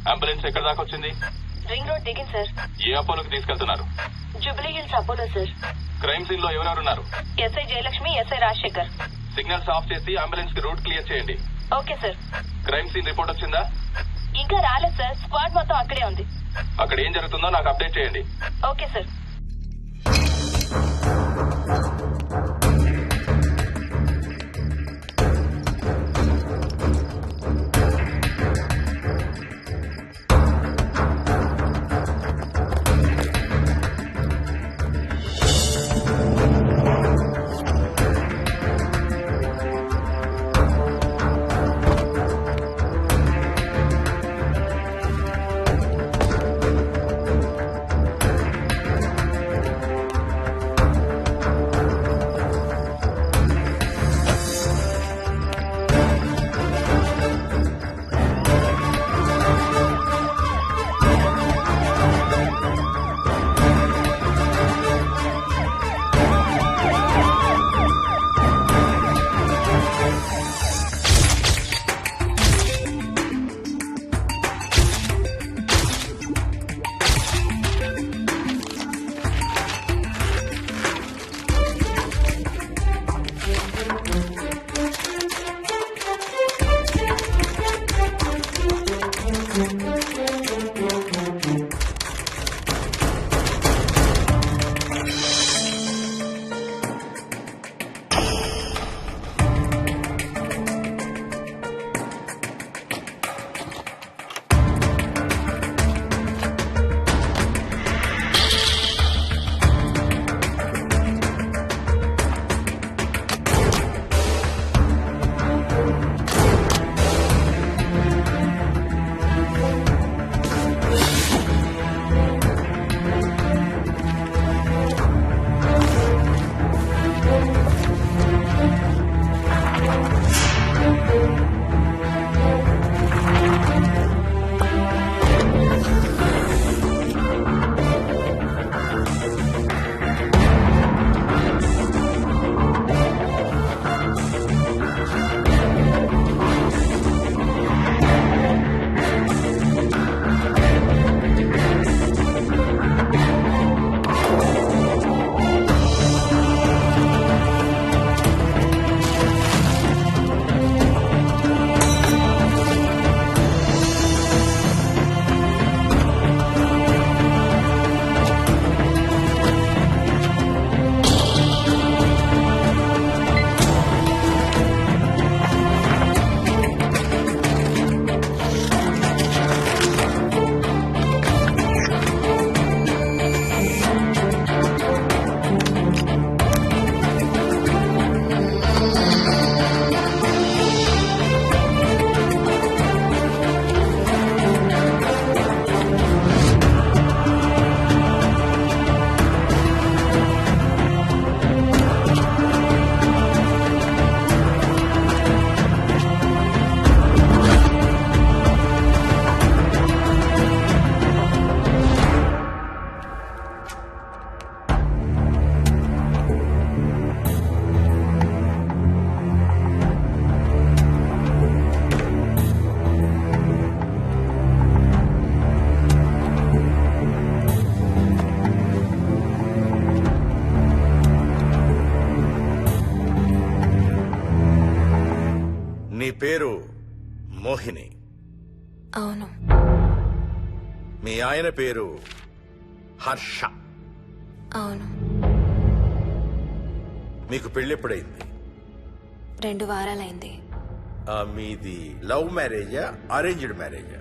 Ambulance ఎక్కడ దాకా వచ్చింది? రింగ్ రోడ్ దిగింది సార్. ఏ అపోలోకి తీసుకెళ్తున్నారు? Jubilee Hills Apollo sir. Crime scene లో ఎవరెవరున్నారు? SI Jayalakshmi, SI Rajasekhar. Signals off చేసి అంబులెన్స్ కి రూట్ క్లియర్ చేయండి. Okay sir. Crime scene report వచ్చిందా? ఇంకా రాలేదు సార్. స్క్వాడ్ మొత్తం అక్కడే ఉంది. అక్కడ ఏం జరుగుతుందో నాకు అప్డేట్ చేయండి. Okay sir. నీ పేరు మోహిని? అవును. మీ ఆయన పేరు హర్ష? అవును. మీకు పెళ్ళెప్పుడైంది? 2 వారాలైంది. మీది లవ్ మ్యారేజా అరేంజ్డ్ మ్యారేజా?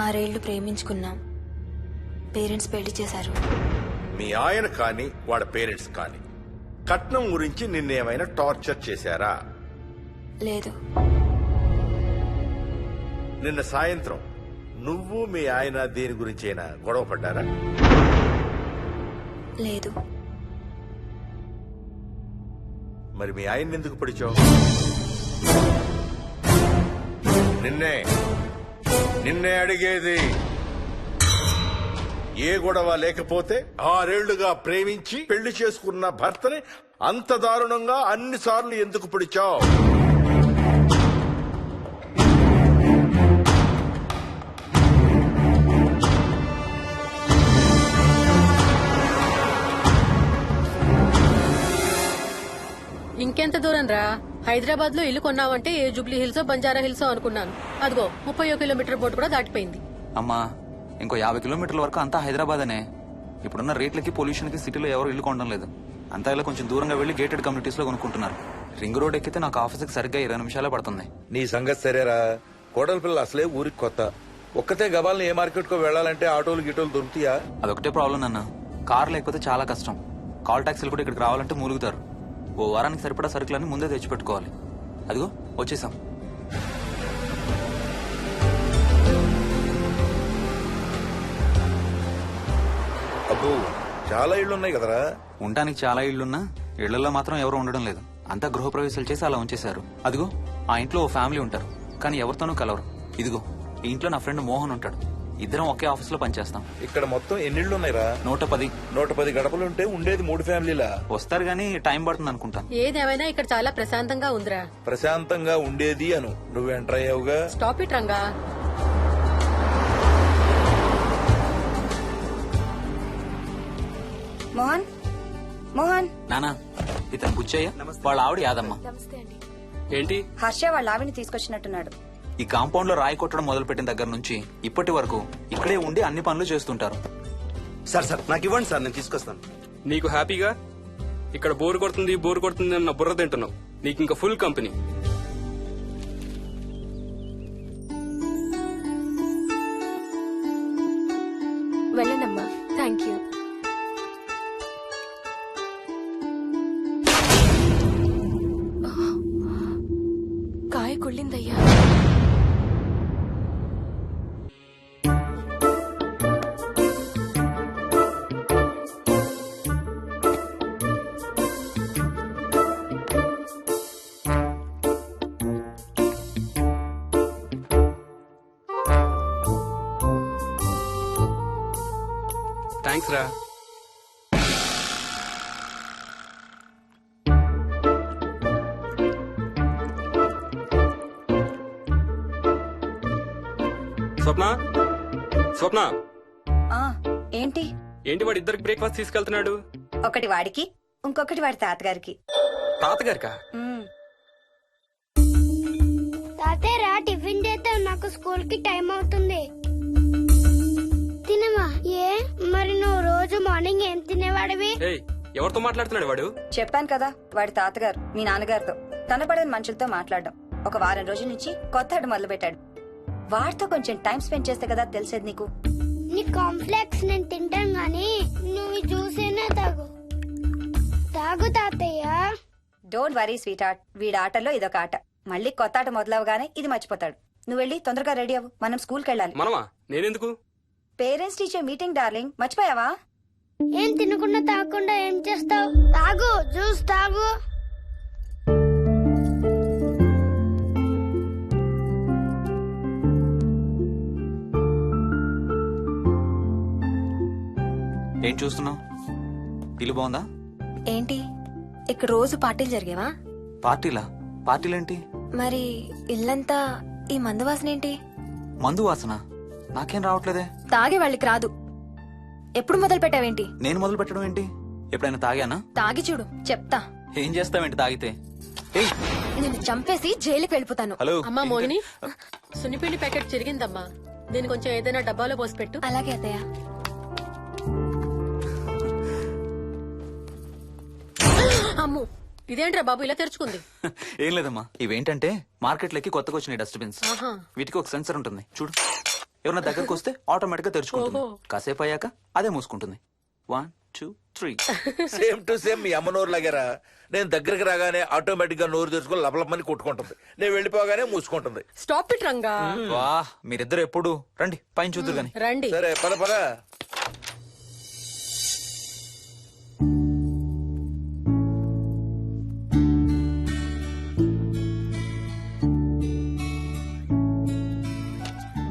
6 ఏళ్లు ప్రేమించుకున్నాం. పేరెంట్స్ పెళ్లి చేశారు. మీ ఆయన కానీ వాళ్ళ పేరెంట్స్ కానీ కట్నం గురించి నిన్నేమైనా టార్చర్ చేశారా? లేదు. నిన్న సాయంత్రం నువ్వు మీ ఆయన దేని గురించైనా గొడవ పడ్డారా? లేదు. మరి మీ ఆయన్ని ఎందుకు పడిచావు? నిన్నే అడిగేది. ఏ గొడవ లేకపోతే 6 ఏళ్లుగా ప్రేమించి పెళ్లి చేసుకున్న భర్తని అంత దారుణంగా అన్నిసార్లు ఎందుకు పిడిచావు? దూరం రా. హైదరాబాద్ లో ఇల్లు కొన్నావంటే ఏ జూబ్లీ హిల్స్ బంజారా హిల్స్ అనుకున్నాను. అదిగో 30 కిలోమీటర్ బోర్డు కూడా దాటిపోయింది. అమ్మా ఇంకో 50 కిలోమీటర్ల వరకు అంతా హైదరాబాద్ అనే. ఇప్పుడున్న రేట్లకి పొల్యూషన్ కి సిటీలో ఎవరు ఇల్లు కొనడం లేదు. అంతా ఇలా కొంచెం దూరంగా వెళ్లి గేటెడ్ కమ్యూనిటీస్ లో కొనుక్కుంటున్నారు. రింగ్ రోడ్ ఎక్కితే నాకు ఆఫీస్కి సరిగ్గా 20 నిమిషాలే పడుతుంది. నీ సంగతి సరేరా, కోడల పిల్ల అసలే ఊరికి కొత్త. ఒక్కతే గబాల్ని ఏ మార్కెట్ కో వెళ్ళాలంటే ఆటోలు గిటోలు దొరుకుతాయా? అదొకటే ప్రాబ్లం అన్న. కార్ లేకపోతే చాలా కష్టం. కాల్ టాక్సీలు కూడా ఇక్కడికి రావాలంటే మూలుగుతారు. ఓ వారానికి సరిపడా సరుకులన్నీ ముందే తెచ్చిపెట్టుకోవాలి. అదిగో వచ్చేసాం. అబ్బో చాలా ఇళ్ళు ఉన్నాయి కదరా. ఉండడానికి చాలా ఇళ్లున్నా ఇళ్లలో మాత్రం ఎవరు ఉండడం లేదు. అంతా గృహప్రవేశాలు చేసి అలా ఉంచేశారు. అదిగో ఆ ఇంట్లో ఓ ఫ్యామిలీ ఉంటారు, కానీ ఎవరితోనూ కలవరు. ఇదిగో ఈ ఇంట్లో నా ఫ్రెండ్ మోహన్ ఉంటాడు. ఇద్దరం ఒకే ఆఫీస్ లో పనిచేస్తాం. ఇక్కడ మొత్తం ఎన్నిళ్ళు ఉన్నాయిరా? 110. 110 గడపలుంటే ఉండేది 3 ఫ్యామిలీలా. వస్తారు గానీ టైం పడుతుంది అనుకుంటా. ఏదేమైనా ఇక్కడ చాలా ప్రశాంతంగా ఉందిరా. ప్రశాంతంగా ఉండేది అను, నువ్వు ఎంటర్ అయ్యావుగా. Stop it Ranga. మోహన్ మోహన్ నానా ఇతను బుచ్చయ్య, వాళ్ళ ఆవిడ యాదమ్మ. ఏంటి? హర్ష వాళ్ళ ఆవిని తీసుకొచ్చినట్టున్నాడు. ఈ కాంపౌండ్ లో రాయి కొట్టడం మొదలు పెట్టిన దగ్గర నుంచి ఇప్పటి వరకు ఇక్కడే ఉండి అన్ని పనులు చేస్తుంటారు. సార్ నాకు ఇవ్వండి సార్, నేను తీసుకొస్తాను. నీకు హ్యాపీగా ఇక్కడ బోర్ కొడుతుంది అన్న బుర్ర తింటున్నావు. నీకు ఇంకా ఫుల్ కంపెనీ. వెళ్ళండమ్మా. Thank you. కాయ కుళ్ళిందయ్యా. థ్యాంక్స్ రా. స్వప్న ఆ ఏంటి ఏంటి వాడి ఇద్దరికి బ్రేక్ఫాస్ట్ తీసుకెళ్తున్నాడు? ఒకటి వాడికి, ఇంకొకటి వాడి తాతగారికి. తాతగారికా? ఉమ్, తాతయ్యరా టిఫిన్ చేద్దాం, నాకు స్కూల్ కి టైం అవుతుంది. తినవా? ఏ మరి నువ్వు రోజు మార్నింగ్ ఏం తినేవాడివి? ఏయ్, ఎవరితో మాట్లాడుతున్నాడు వాడు? చెప్పాను కదా వాడి తాతగారు మీ నాన్నగారితో కనపడని మనుషులతో మాట్లాడడం. ఒక వారం రోజుల నుంచి కొత్త ఆట మొదలు పెట్టాడు. వాడితో కొంచెం టైం స్పెండ్ చేస్తే కదా తెలిసేది నీకు. నీ కాంప్లెక్స్ నేను తింటాను గాని నువ్వు జ్యూసేనా తాగు. తాగు తాతయ్య. డోంట్ వరీ స్వీట్ హార్ట్, వీడి ఆటల్లో ఇదొక ఆట. మళ్ళీ కొత్త ఆట మొదలవగానే ఇది మర్చిపోతాడు. నువ్వు వెళ్ళి తొందరగా రెడీ అవ్వు, మనం స్కూల్కి వెళ్ళాలి. మనమా? నేనెందుకు? పేరెంట్స్ టీచర్ మీటింగ్ డార్లింగ్, మర్చిపోయావా? ఏం తినకుండా తాగకుండా ఏం చేస్తావు? తాగు, జ్యూస్ తాగు. ఏం చూస్తున్నావు? ఇల్లు బాగుందా? ఏంటి ఇక్కడ రోజు పార్టీలు జరిగేవా? పార్టీలా? పార్టీలేంటి? మరి ఇల్లంతా ఈ మందు వాసన ఏంటి? మందు వాసన నాకేం రావట్లేదే. తాగే వాళ్ళకి రాదు. ఎప్పుడు మొదలు పెట్టావేంటి? నేను మొదలు పెట్టడం ఏంటి? ఎప్పుడైనా తాగానా? తాగి చూడు, చెప్తా. ఏం చేస్తావేంటి తాగితే? ఏయ్, నేను చంపేసి జైలుకి వెళ్ళిపోతాను. హలో. అమ్మా మోహిని, సున్నిపిండి ప్యాకెట్ చిరిగిందమ్మా. దీని కొంచెం ఏదైనా డబ్బాలో పోసి పెట్టు. అలాగే అత్తయ్య. అమ్ము, ఇదేంట్రా బాబు ఇలా తెరుచుకుంది? ఏం లేదమ్మా, ఇవేంటంటే మార్కెట్లోకి కొత్తగా వచ్చినాయి డస్ట్బిన్స్. ఆహా. వీటికి ఒక సెన్సర్ ఉంటుంది చూడు. ఎవరన్నా దగ్గరకు వస్తే ఆటోమేటిక్ గా తెరుచుకుంటుంది. ఓహో. కాసేపు అయ్యాక అదే మూసుకుంటుంది. 1 2 3. సేమ్ టు సేమ్ మీ అమ్మ నోరు లాగారా. నేను దగ్గరికి రాగానే ఆటోమేటిక్ గా నోరు తెరుచుకొని లపలపని కొట్టుకుంటుంది. నేను వెళ్ళిపోగానే మూసుకుంటుంది. Stop it Ranga. వా, మీరిద్దరు ఎప్పుడు రండి పైన చూద్దరు గాని. రండి. సరే పద పద.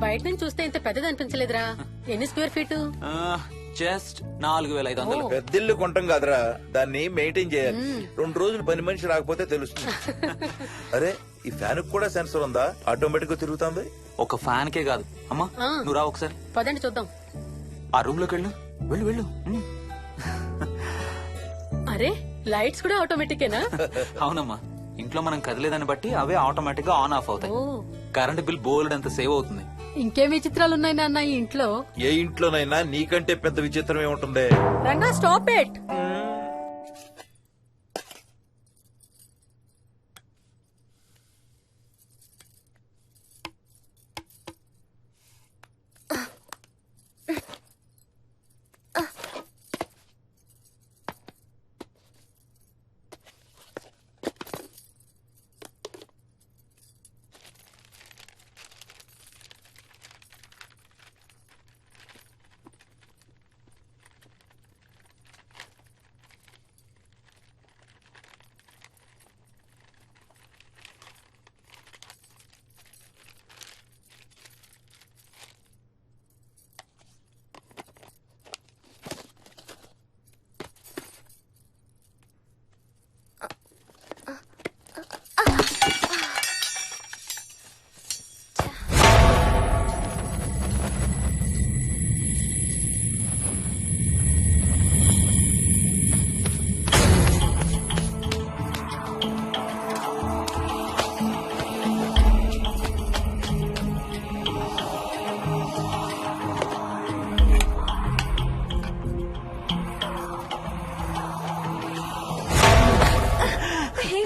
బయట నుంచి చూస్తే ఇంత పెద్దది అనిపించలేదురా. ఎన్ని స్క్వేర్ ఫీట్? జస్ట్ 4500. పెద్దిల్లు కొంటాం కాదురా, దాన్ని మెయింటైన్ చేయాలి. 2 రోజులు పని మనిషి రాకపోతే తెలుస్తుంది. అరే ఈ ఫ్యాన్ కూడా సెన్సర్ ఉందా? ఆటోమేటిక్ గా తిరుగుతుంది. ఒక ఫ్యాన్ కే కాదు. అమ్మా ఆ. నువ్వు రా ఒకసారి. పదండి చూద్దాం. ఆ రూమ్ లోకి వెళ్ళు. వెళ్ళు వెళ్ళు. అరే లైట్స్ కూడా ఆటోమేటికేనా? అవునమ్మా, ఇంట్లో మనం కదిలేదాన్ని బట్టి అవే ఆటోమేటిక్ గా ఆన్ ఆఫ్ అవుతాయి. ఓ కరెంట్ బిల్ బోల్డ్ అంత సేవ్ అవుతుంది. ఇంకేం విచిత్రాలు ఉన్నాయి నాన్న ఈ ఇంట్లో. ఏ ఇంట్లోనైనా నీకంటే పెద్ద విచిత్రం ఏముంటుంది? Ranga stop it.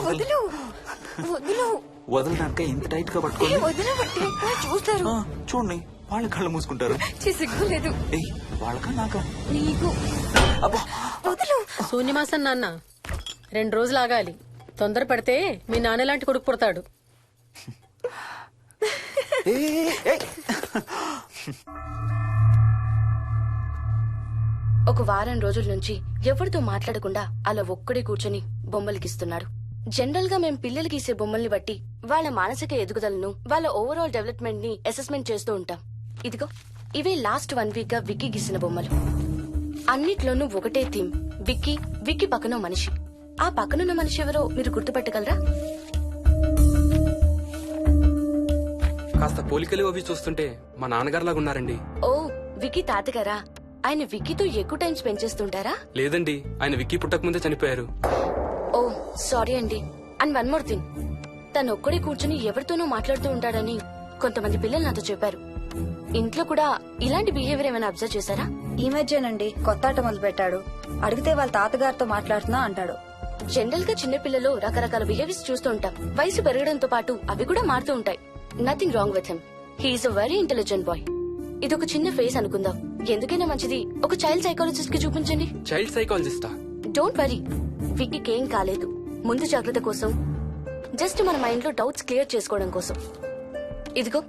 వదులు వదులు వదలడానికి ఇంత టైట్ గా పట్టుకోండి. వదలబట్టి చూస్తారు. చూడండి, వాళ్ళ కళ్ళు మూసుకుంటారు. సిగ్గులేదు ఏయ్, వాళ్ళకా నాకా? నీకు. అబ్బా, వదులు. శూన్యమాసం నాన్న 2 రోజులు ఆగాలి. తొందర పడితే మీ నాన్న లాంటి కొడుకు పుడతాడు. ఒక వారం రోజుల నుంచి ఎవరితో మాట్లాడకుండా అలా ఒక్కడే కూర్చొని బొమ్మలు గీస్తున్నాడు. జనరల్ గా మేం పిల్లలు గీసే బొమ్మల్ని బట్టి వాళ్ళ మానసిక ఎదుగుదలను, వాళ్ళ ఓవరాల్ డెవలప్మెంట్ ని అసెస్మెంట్ చేస్తూ ఉంటాం. ఇదిగో ఇవే లాస్ట్ 1 వీక్ గా విక్కీ గీసిన బొమ్మలు. అన్నిట్లోనూ ఒకటే థీమ్, విక్కీ, విక్కీ పక్కన మనిషి. ఆ పక్కనున్న మనిషి ఎవరో మీరు గుర్తుపట్టగలరా? కాస్త పోలికలు అవి చూస్తుంటే మా నాన్నగారులాగా ఉన్నారండి. ఓ, విక్కీ తాతగారా? ఆయన విక్కీతో ఎక్కువ టైం స్పెండ్ చేస్తుంటారా? లేదండి, ఆయన విక్కీ పుట్టక ముందే చనిపోయారు. ఓ సారీ అండి. అండ్ 1 మోర్ థింగ్, తను ఒక్కడే కూర్చుని ఎవరితోనూ మాట్లాడుతూ ఉంటాడని కొంతమంది పిల్లలు నాతో చెప్పారు. ఇంట్లో కూడా ఇలాంటి బిహేవియర్ ఏమైనా అబ్జర్వ్ చేశారా? ఈ మధ్యనండి కొత్త ఆట మొదలు పెట్టాడు. అడిగితే వాళ్ళ తాతగారితో మాట్లాడుతున్నా అంటాడు. జనరల్ గా చిన్న పిల్లలు రకరకాల బిహేవియర్స్ చూస్తూ ఉంటాం. వయసు పెరగడంతో పాటు అవి కూడా మారుతూ ఉంటాయి. Nothing wrong with him. He's a very intelligent boy. ఇది ఒక చిన్న ఫేస్ అనుకుందాం. ఎందుకైనా మంచిది ఒక చైల్డ్ సైకాలజిస్ట్ కి చూపించండి. చైల్డ్ సైకాలజిస్టా? డోంట్ వరీ, విక్కీకి ఏం కాలేదు. ముందు జాగ్రత్త కోసం, జస్ట్ మన మైండ్ లో డౌట్స్ క్లియర్ చేసుకోవడం కోసం. ఇదిగో,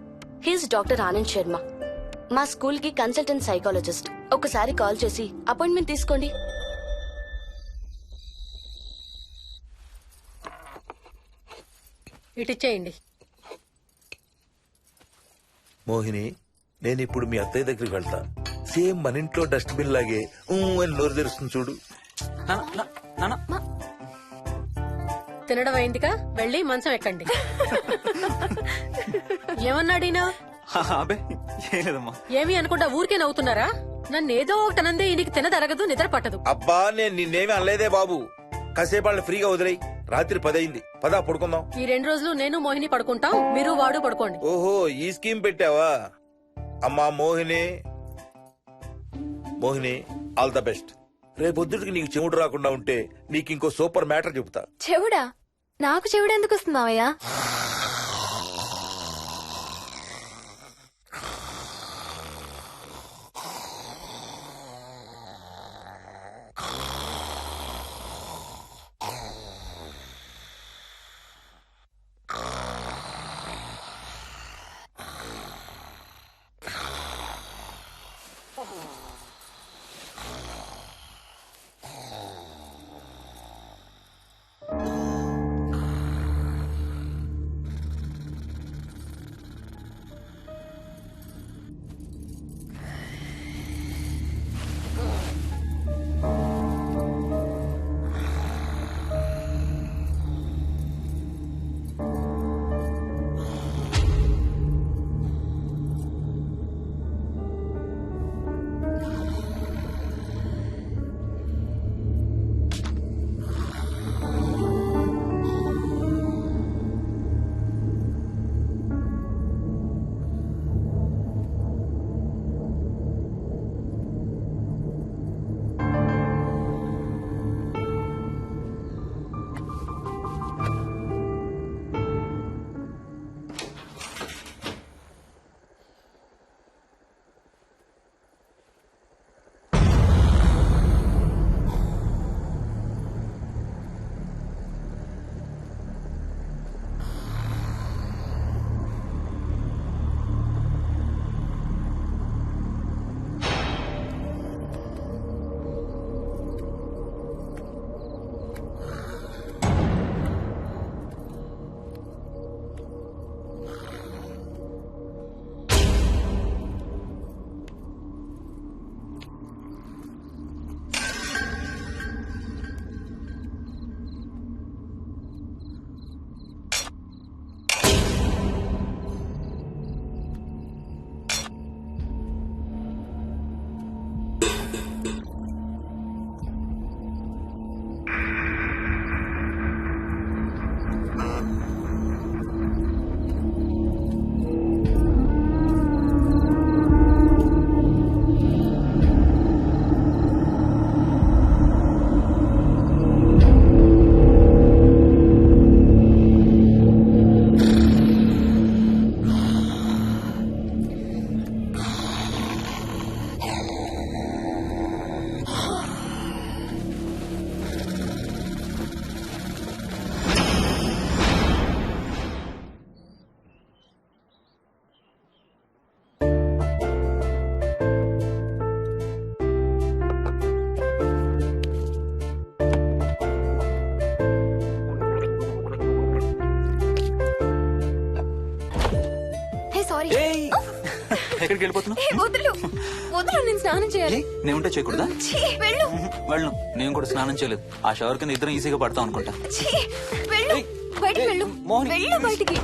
హీస్ డాక్టర్ ఆనంద్ శర్మ, మా స్కూల్ కి కన్సల్టెంట్ సైకాలజిస్ట్. ఒకసారి కాల్ చేసి అపాయింట్మెంట్ తీసుకోండి. ఇటిచ్చేయండి. మోహిని, నేను ఇప్పుడు మీ అత్తయ్య దగ్గరికి వెళ్తా. సేమ్ మన ఇంట్లో డస్ట్బిన్ లాగే అని నోరు తెరుస్తుంది చూడు. తినడం అయిందిగా, వెళ్ళి మంచం ఎక్కండి. ఏమన్నాడీనా? అబే ఏం లేదమ్మా. ఏమి అనుకుంటా ఊరికే నవ్వుతున్నారా? నన్ను ఏదో ఒకటనందే ఈయనకి తినదరగదు, నిద్ర పట్టదు. అబ్బా, నేను నిన్నేమి అనలేదే బాబు. కాసేపు వాళ్ళని ఫ్రీగా వదిలేయి. రాత్రి 10 అయింది, పదా పడుకుందాం. ఈ 2 రోజులు నేను మోహిని పడుకుంటాం, మీరు వాడు పడుకోండి. ఓహో, ఈ స్కీమ్ పెట్టావా? అమ్మా Mohini, Mohini, all the best. రేపొద్దుటికి నీకు చెవుడు రాకుండా ఉంటే నీకు ఇంకో సూపర్ మ్యాటర్ చెబుతా. చెవుడా? నాకు చెవుడు ఎందుకు వస్తుంది మావయ్య? ఎక్కడికి వెళ్ళిపోతున్నావు? ఏ, వదులు వదులు, నేను స్నానం చేయాలి. నేను ఉంటే చేయకూడదా? ఛీ, వెళ్ళు. వెళ్ళు. నేను కూడా స్నానం చేయలేదు. ఆ షవర్ కింద ఇద్దరం ఈజీగా పడతాం అనుకుంటా. ఛీ, వెళ్ళు. ఏయ్, బయటికి ఏయ్, వెళ్ళు. మోహిని, వెళ్ళు బయటికి.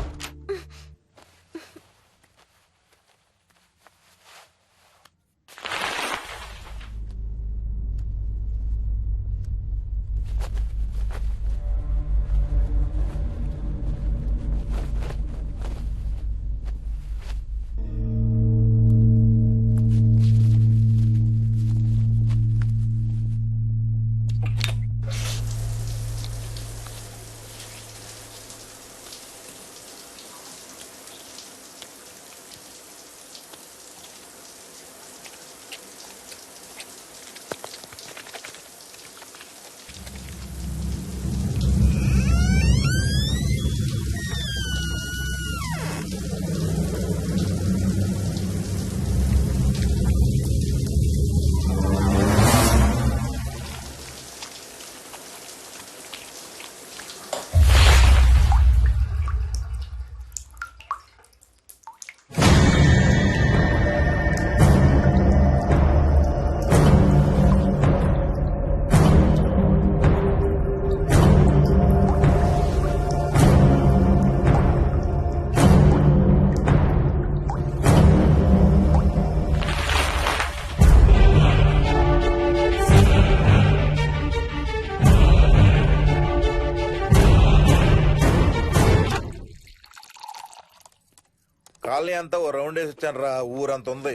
కాలనీ అంతా ఓ రౌండ్ వేసి వచ్చాను రా. ఊరంత ఉంది.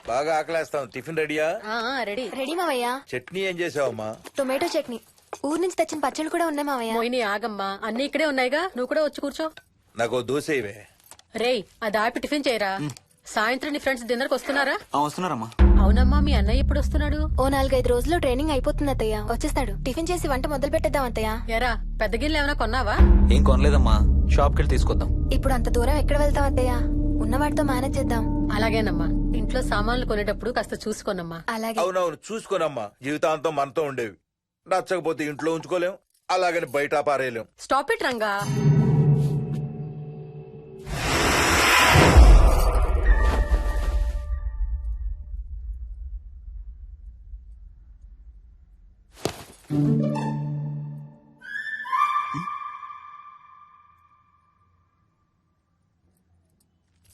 బాగా ఆకలేస్తాం. టిఫిన్ రెడీయా? రెడీ. రెడీ మావయ్య. చట్నీ ఏం చేసావమ్మా? టొమాటో చట్నీ. ఊరు నుంచి తెచ్చిన పచ్చళ్ళు కూడా ఉన్నాయి మావయ్య. మోహిని ఆగమ్మా, అన్ని ఇక్కడే ఉన్నాయిగా, నువ్వు కూడా వచ్చి కూర్చో. నాకు దోశ ఇవే. రేయ్, అది ఆపి టిఫిన్ చేయరా. సాయంత్రం నీ ఫ్రెండ్స్ డిన్నర్ కి వస్తున్నారా? వస్తున్నారమ్మా. అవునమ్మా, మీ అన్నయ్య ఎప్పుడు వస్తున్నాడు? ఓ 4-5 రోజుల్లో ట్రైనింగ్ అయిపోతుంది అత్తయ్య, వచ్చేస్తాడు. టిఫిన్ చేసి వంట మొదలు పెట్టేద్దాం అత్తయ్య. ఎరా, పెద్ద గిన్నెలు ఏమైనా కొన్నావా? ఏం కొనలేదమ్మా, షాప్కి వెళ్ళి తీసుకొద్దాం. ఇప్పుడు అంత దూరం ఎక్కడ వెళ్తాం అత్తయ్య, ఉన్న వాటితో మేనేజ్ చేద్దాం. అలాగేనమ్మా, ఇంట్లో సామాన్లు కొనేటప్పుడు కాస్త చూసుకోనమ్మా. అలాగే. అవునవును, చూసుకోనమ్మా. జీవితాంతం మనతో ఉండేవి. నచ్చకపోతే ఇంట్లో ఉంచుకోలేం, అలాగని బయట పారేయలేం. Stop it Ranga.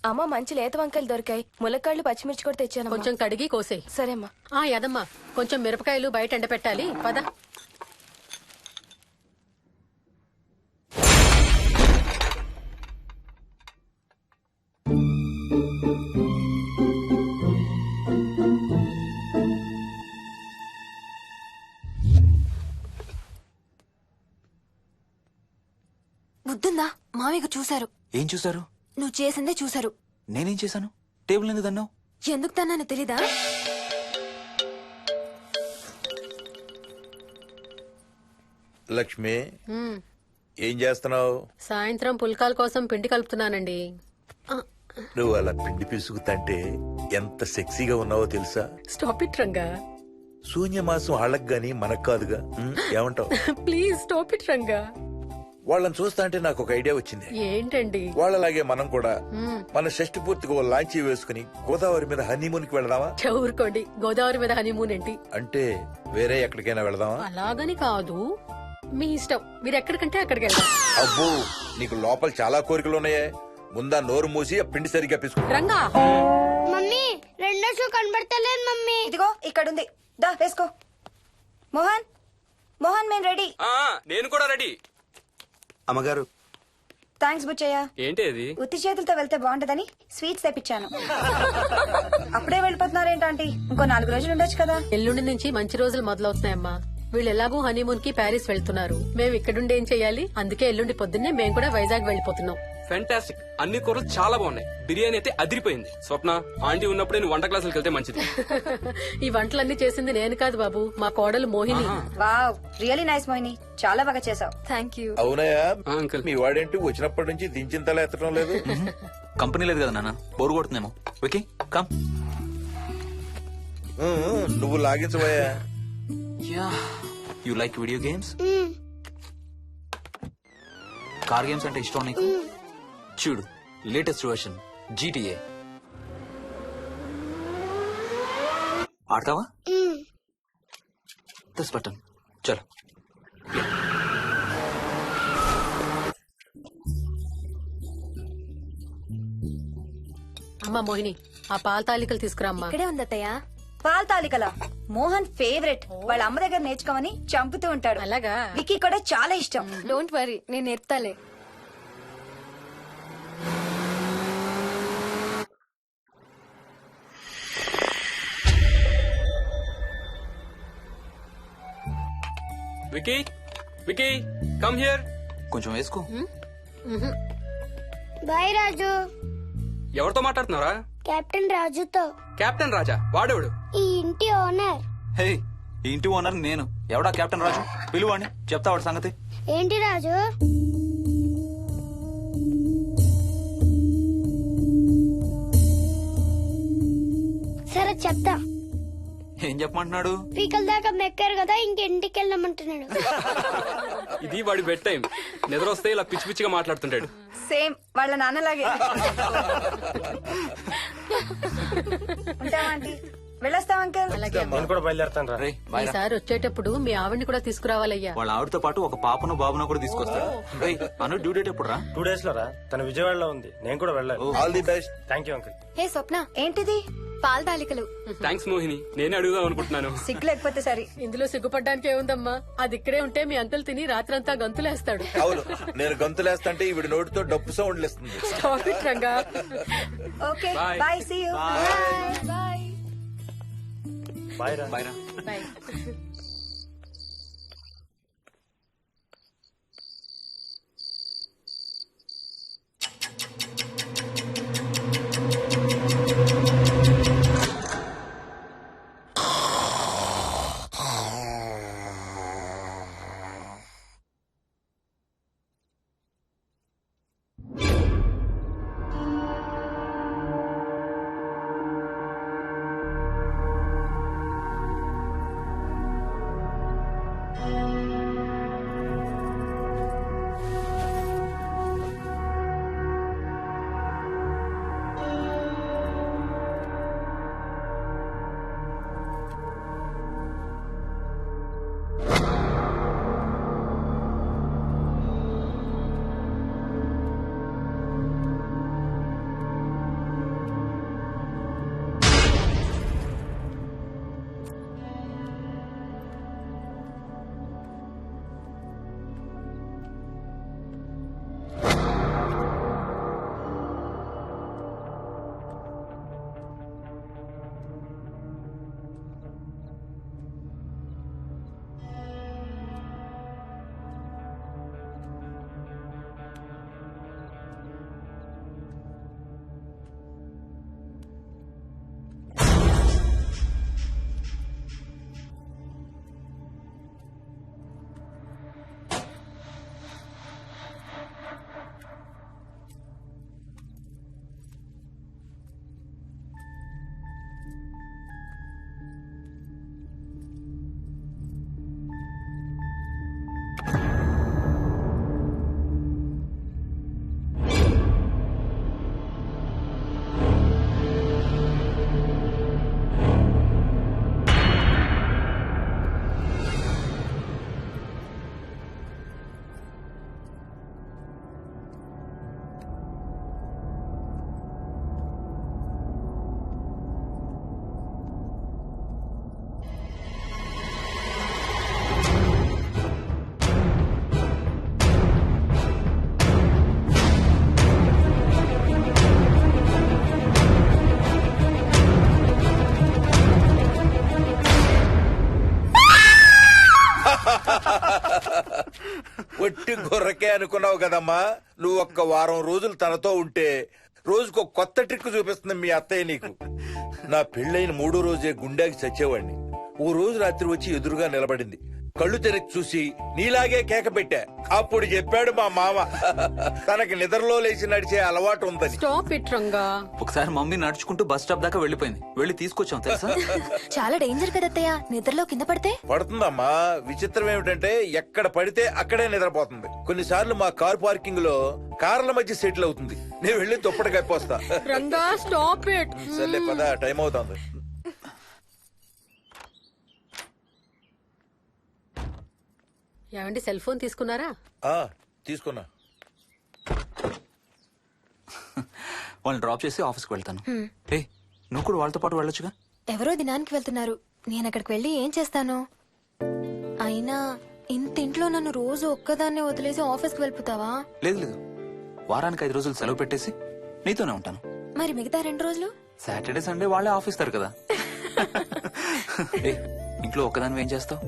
అమ్మ, మంచి లేత వంకాయలు దొరికాయి. ములక్కాళ్ళు, పచ్చిమిర్చి కూడా తెచ్చాను. కొంచెం కడిగి కోసేయ్. సరే అమ్మా. యదమ్మా, కొంచెం మిరపకాయలు బయట ఎండపెట్టాలి. పద. బుద్ధుందా? మామయ్య చూశారు. ఏం చూసారు? నువ్వు చేసిందే చూశారు. నేనేం చేశాను? టేబుల్ ఎందుకు దన్నావు? ఎందుకు తన్నాను తెలీదా? లక్ష్మి, ఏం చేస్తున్నావు? సాయంత్రం పుల్కాల కోసం పిండి కలుపుతున్నానండి. నువ్వు అలా పిండి పిసుకుతంటే ఎంత సెక్సీగా ఉన్నావో తెలుసా? Stop it Ranga. శూన్యమాసం వాళ్ళకి గాని మనకు కాదుగా. ఏమంటావు? Please stop it Ranga. వాళ్ళని చూస్తా అంటే నాకు ఒక ఐడియా వచ్చింది. ఏంటండి? వాళ్ళలాగే మనం కూడా మన షష్టి పూర్తిగా ఓ లాంచీ వేసుకుని గోదావరి మీద హనీమూన్ కి వెళదామా? ఊరుకోండి, గోదావరి మీద హనీమూన్ ఏంటి? అంటే వేరే ఎక్కడికైనా వెళదామా? అలాగని కాదు, మీ ఇష్టం. మీరు ఎక్కడికంటే అక్కడికి వెళ్దాం. అబ్బో, నీకు లోపల చాలా కోరికలు ఉన్నాయే. ముందా నోరు మూసి ఆ పిండి సరిగ్గా పిసుకు. రంగా. మమ్మీ, రెండో షూ కనబడతలేదు మమ్మీ. ఇదిగో ఇక్కడుంది, దా వేసుకో. మోహన్, మోహన్, మేము రెడీ. నేను కూడా రెడీ. అమ్మగారు, థ్యాంక్స్ బుచ్చయ్య. ఏంటి అది? ఉత్తి చేతులతో వెళ్తే బాగుంటదని స్వీట్స్ తెప్పించాను. అప్పుడే వెళ్ళిపోతున్నారేంటంటే ఇంకో 4 రోజులు ఉండొచ్చు కదా. ఎల్లుండి నుంచి మంచి రోజులు మొదలవుతున్నాయమ్మా. వీళ్ళు ఎలాగూ హనీమూన్ కి ప్యారిస్ వెళ్తున్నారు. మేము ఇక్కడుండి ఏం చెయ్యాలి? అందుకే ఎల్లుండి పొద్దున్నే మేము కూడా వైజాగ్ వెళ్ళిపోతున్నాం. ఫెంటాస్టిక్. అన్ని కూరలు చాలా బాగున్నాయి. బిర్యానీ అయితే అదిరిపోయింది. స్వప్న, ఆంటీ ఉన్నప్పుడే నువ్వు వంట క్లాసులకు వెళ్తే మంచిది. ఈ వంటలన్నీ చేసింది నేను కాదు బాబు, మా కోడలు Mohini. Wow, really nice Mohini, చాలా బాగా చేసావు. Thank you. అవునయ్యా, అంకుల్. మీ వాడేంటి వచ్చినప్పటి నుంచి దించిన తల ఎత్తడం లేదు? కంపెనీ లేదు కదా నాన్న, బోరు కొడుతుందేమో. Okay come. నువ్వు లాగించబోయా? You like video games? Car games అంటే ఇష్టం నీకు? చూడు, లేటెస్ట్ వర్షన్ GTA. ఆడతావా? దస్ బటన్ చలో. అమ్మా మోహిని, ఆ పాల తాలికలు తీసుకురా అమ్మా. ఇక్కడే ఉంది అత్తయ్య. పాల తాలికల మోహన్ ఫేవరెట్. వాళ్ళ అమ్మ దగ్గర నేర్చుకోమని చంపుతూ ఉంటాడు. అలాగా? విక్కీ కూడా చాలా ఇష్టం. డోంట్ వరీ, నేను నేర్పుతాలే. Vicky, Vicky, come here. కొంచెం వేసుకో. బాయ్ రాజు. ఎవరితో మాట్లాడుతున్నారా? కెప్టెన్ రాజుతో. కెప్టెన్ రాజా? వాడేవాడు? ఈ ఇంటి ఓనర్. హే, ఈ ఇంటి ఓనర్ నేను. ఎవడా కెప్టెన్ రాజు? పిలువాడిని, చెప్తా వాడి సంగతి. ఏంటి రాజు? సరే చెప్తా. ఏం చెప్పమంటున్నాడు? పీకల దాకా మెక్కారు కదా, ఇంటికి వెళ్ళమంటున్నాడు. ఇది వాడి బెడ్ టైం. నిద్ర వస్తే ఇలా పిచ్చి పిచ్చిగా మాట్లాడుతుంటాడు. సేమ్ వాళ్ళ నాన్నలాగే. ఉంటావా ఆంటీ? వెళ్ళొస్తాం అంకల్. అలాగే అమ్మా. నేను కూడా బయలుదేరతాను రా. రే బాయ్ రా. ఈసారి వచ్చేటప్పుడు మీ ఆవిడ్ని కూడా తీసుకురావాలయ్యా. వాళ్ళ ఆవిడతో పాటు ఒక పాపను బాబును కూడా తీసుకొస్తాడు. రేయ్, అను డ్యూ డేట్ ఎప్పుడు రా? 2 days లో రా. తన విజయవాడలో ఉంది, నేను కూడా వెళ్ళాలి. All the best. Thank you uncle. Hey Swapna, ఏంటిది? పాల తాలికలు. థ్యాంక్స్ మోహిని, నేనే అడుగుదాం అనుకుంటున్నాను. సిగ్గు లేకపోతే సరే. ఇందులో సిగ్గుపడ్డానికి ఏముందంమ్మా? అది ఇక్కడే ఉంటే మీ అంకుల్ తిని రాత్రంతా గంతులేస్తాడు. అవును, నేను గంతులేస్తంటే ఈవిడ నోటితో డప్పు సౌండ్లు ఇస్తుంది. Stop it, Ranga. Okay Bye. Bye, see you. Bye. Bye రా. బాయ్ రా. Bye. ఒట్టి గొర్రకే అనుకున్నావు కదమ్మా. నువ్వు ఒక్క వారం రోజులు తనతో ఉంటే రోజుకు కొత్త ట్రిక్ చూపిస్తుంది మీ అత్తయ్య నీకు. నా పెళ్ళైన 3వ రోజే గుండెకి చచ్చేవాడిని. ఓ రోజు రాత్రి వచ్చి ఎదురుగా నిలబడింది. కళ్ళు తెరిచి చూసి నీలాగే కేక పెట్టా. అప్పుడు చెప్పాడు మా మామ తనకి నిద్రలో లేచి నడిచే అలవాటు ఉందని. Stop it, Ranga. ఒకసారి మమ్మీ నడుచుకుంటూ బస్ స్టాప్ దాకా వెళ్ళిపోయింది. వెళ్ళి తీసుకొచ్చాం తెలుసా. చాలా డేంజర్ కదా అత్తయ్య, నిద్రలో కింద పడితే. పడుతుందమ్మా. విచిత్రం ఏమిటంటే ఎక్కడ పడితే అక్కడే నిద్రపోతుంది. కొన్నిసార్లు మా కార్ పార్కింగ్ లో కార్ల మధ్య సెటిల్ అవుతుంది. నేను వెళ్ళి దుప్పటి కప్పొస్తా. Ranga, stop it. సర్లే పద, టైం అవుతుంది. ఏమండి సెల్ ఫోన్ తీసుకున్నారా? ఆ, తీసుకున్నా. వాళ్ళని డ్రాప్ చేసి ఆఫీస్కి వెళ్తాను. ఏ నువ్వు కూడా వాళ్ళతో పాటు వెళ్ళొచ్చుగా. ఎవరో దినానికి వెళ్తున్నారు, నేను అక్కడికి వెళ్ళి ఏం చేస్తాను? అయినా ఇంత ఇంట్లో నన్ను రోజు ఒక్కదాన్నే వదిలేసి ఆఫీస్కి వెళ్ళిపోతావా? లేదు లేదు, వారానికి 5 రోజులు సెలవు పెట్టేసి నీతోనే ఉంటాను. మరి మిగతా 2 రోజులు? సాటర్డే సండే వాళ్ళే ఆఫీస్ తారు కదా. ఏ ఇంట్లో ఒక్కదాని ఏం చేస్తావు?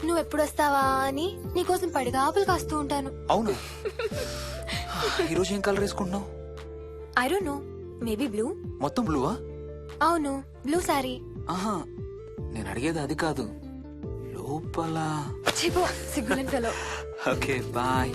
నువ్వు ఎప్పుడు వస్తావా అని నీకోసం పడిగాపులు కాస్తూ ఉంటాను. అవును. ఈరోజు ఏం కలర్ వేసుకుంటున్నావు? I don't know, maybe blue. మొత్తం బ్లూవా? అవును, బ్లూ సారీ. ఆహా, నేను అడిగేది అది కాదు, లోపల. సిగ్గులేని ఫెలో. Okay bye.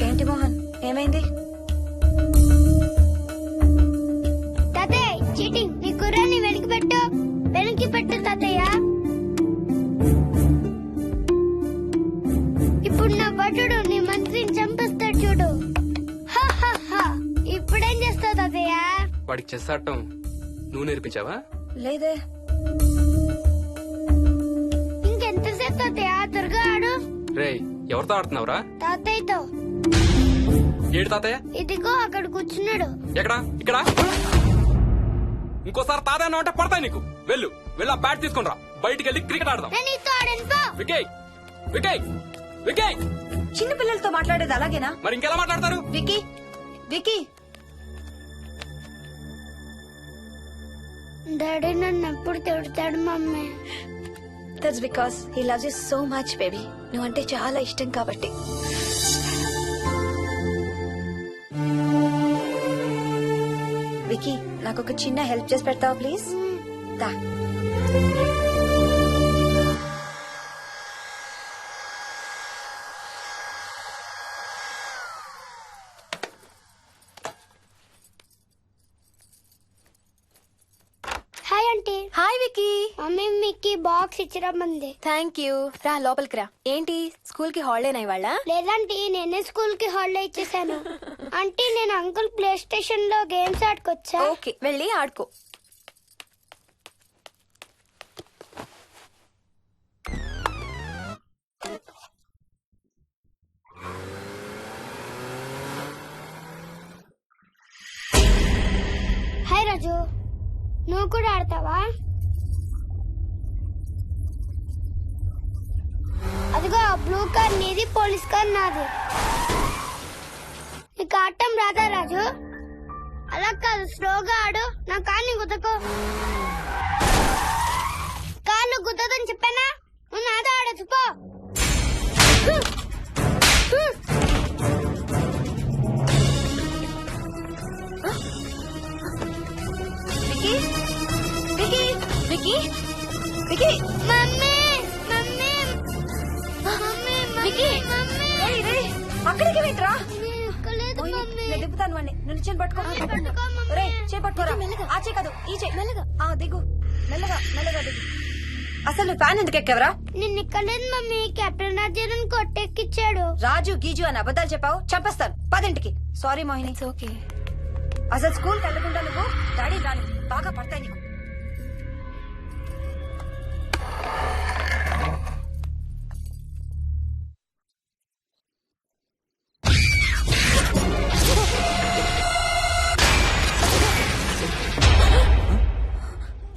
ఏంటి మోహన్, ఏమైంది? తాతయ్య చీటింగ్, నీ కుర్రాన్ని వెనక్కి పెట్టు, వెనక్కి పెట్టు తాతయ్య. ఇప్పుడు నా భటుడు నీ మంత్రిని చంపేస్తాడు చూడు. హా, హా, హా. ఇప్పుడేం చేస్తావు తాతయ్య? వాడికి చెస్ ఆడటం నువ్వు నేర్పించావా? లేదే. ఇంకెంతసేపు తాతయ్య? త్వరగా ఆడు. రేయ్, ఎవరితో ఆడుతున్నావురా? తాతయ్యతో. ఏడు తాతయ్య? ఇదిగో అక్కడ కూర్చున్నాడు. ఎక్కడా? ఇక్కడ. ఇంకోసారి తాతయ్య అంటే పడతాయి నీకు. వెళ్ళు వెళ్ళి ఆ బ్యాట్ తీసుకుని రా, బయటికి వెళ్ళి క్రికెట్ ఆడదాం. నేను నీతో ఆడను పో. వికయ్ వికయ్ వికయ్. చిన్న పిల్లలతో మాట్లాడేది అలాగేనా? మరి ఇంకెలా మాట్లాడతారు? Wiki, wiki. డాడీ నన్ను ఎప్పుడు తిడతాడు mummy. That's because he loves you so much baby. నువ్వంటే చాలా ఇష్టం కాబట్టి. వికీ, నాకు ఒక చిన్న హెల్ప్ చేసి పెడతావా ప్లీజ్? దా. Hi aunty. Aunty hi Vicky. Mummy మీకు బాక్స్ ఇచ్చిరమ్మంది. Thank you. రా లోపలికి రా. ఏంటి స్కూల్ కి హాలిడేనా ఇవాళ? లేదంటే నేనే స్కూల్ కి హాలిడే ఇచ్చేసాను. అంటే నేను అంకుల్ ప్లే స్టేషన్ లో గేమ్స్ ఆడుకోవచ్చా? ఓకే వెళ్ళి ఆడుకో. హాయ్ రాజు, నువ్వు కూడా ఆడతావా? అదిగో ఆ బ్లూ కార్ నీది, పోలీస్ కార్ నాది. నీకు ఆడటం రాదా రాజు? అలా కాదు, స్లోగా ఆడు. నా కాన్ని గుద్దకు. కాళ్ళు గుద్దదని చెప్పానా? నువ్వు నాతో ఆడచ్చు పో. Vicky Vicky Vicky Vicky mummy mummy mummy Vicky. Mummy రేయ్, రేయ్, అక్కడికి వెంట్రా. లేదు మమ్మీ. నేను దింపుతాను వాడిని. నువ్వు చేయి పట్టుకో. పట్టుకో మమ్మీ. రే చేయి పట్టుకోరా. మెల్లగా. ఆ చేయి కాదు, ఈ చేయి. మెల్లగా. దిగు. మెల్లగా మెల్లగా దిగు. అసలు ఫ్యాన్ ఎందుకు ఎక్కేవరా? నేను ఎక్కలేదు మమ్మీ, కెప్టెన్ రాజేంద్రన్ కొట్టెక్కిచ్చాడు. రాజు గీజు అని అబద్ధాలు చెప్పావు, చంపేస్తాను. పదింటికి. సారీ మోహిని. It's okay. అసలు స్కూల్ వెళ్ళకుండా నువ్వు డాడీ రాను బాగా పడతాయి నీకు.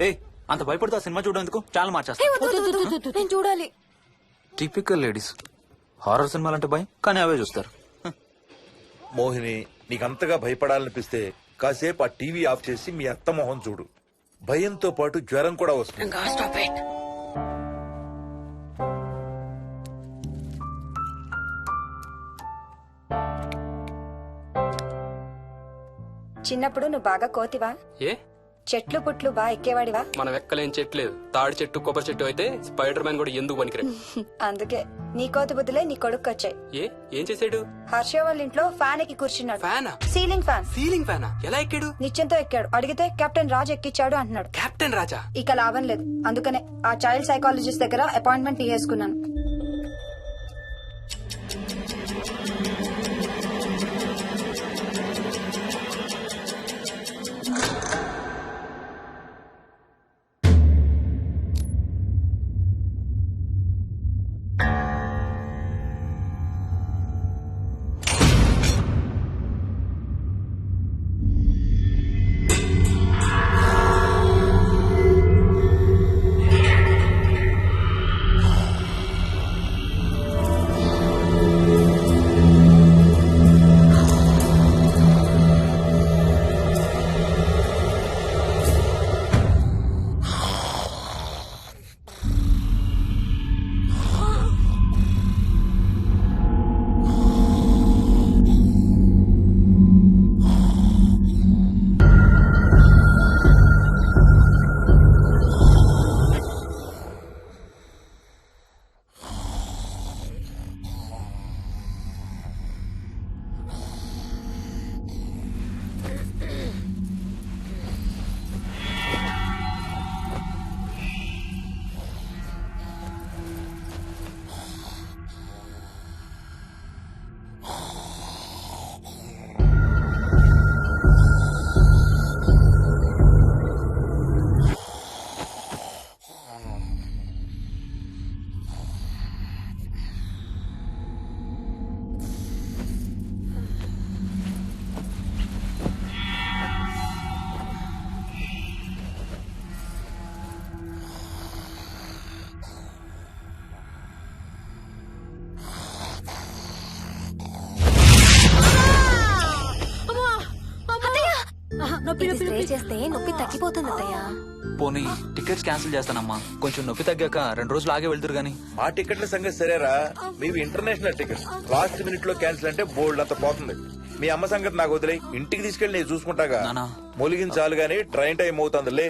ఏ అంత భయపడుతూ ఆ సినిమా చూడేందుకు చాలా మార్చేస్తా. నేను చూడాలి. Typical ladies. హారర్ సినిమాలంటే భయం, కానీ అవే చూస్తారు. మోహిని, నీకంతగా భయపడాలనిపిస్తే కాసేపు ఆ టీవీ ఆఫ్ చేసి మీ అత్త మొహం చూడు. భయంతో పాటు జ్వరం కూడా వస్తుంది. చిన్నప్పుడు నువ్వు బాగా కోతివా? ఏ చెట్లు పుట్లు బాగా ఎక్కేవాడివా? మనం ఎక్కలేం చెట్లేదు. తాడి చెట్టు కొబ్బరి చెట్టు అయితే స్పైడర్ మ్యాన్ కూడా ఎందుకు పనికిరాడు. అందుకే నీ కోతి బుద్ధులే నీ కొడుకు వచ్చాయి. ఏం చేసాడు? హర్ష వాళ్ళ ఇంట్లో ఫ్యాన్ ఎక్కి కూర్చున్నాడు. ఫ్యానా? Ceiling fan. సీలింగ్ ఫ్యానా? ఎలా ఎక్కాడు? నిత్యంతో ఎక్కాడు. అడిగితే కెప్టెన్ రాజు ఎక్కిచ్చాడు అంటున్నాడు. కెప్టెన్ రాజా? ఇక లాభం లేదు. అందుకనే ఆ చైల్డ్ సైకాలజిస్ట్ దగ్గర అపాయింట్మెంట్ తీసుకున్నాను. ఇది స్ప్రే చేస్తే నొప్పి తగ్గిపోతుంది అత్తయ్య. పోనీ టికెట్స్ క్యాన్సిల్ చేస్తానమ్మా. కొంచెం నొప్పి తగ్గాక 2 రోజులు ఆగే వెళ్తురు గానీ. మా టికెట్ల సంగతి సరేరా, మీవి ఇంటర్నేషనల్ టికెట్స్. లాస్ట్ మినిట్ లో క్యాన్సిల్ అంటే బోల్డ్ అంత పోతుంది. మీ అమ్మ సంగతి నాకు వదిలే, ఇంటికి తీసుకెళ్లి నేను చూసుకుంటాగా. నానా. మొలిగిన చాలు గానీ ట్రైన్ టైం అవుతుంది.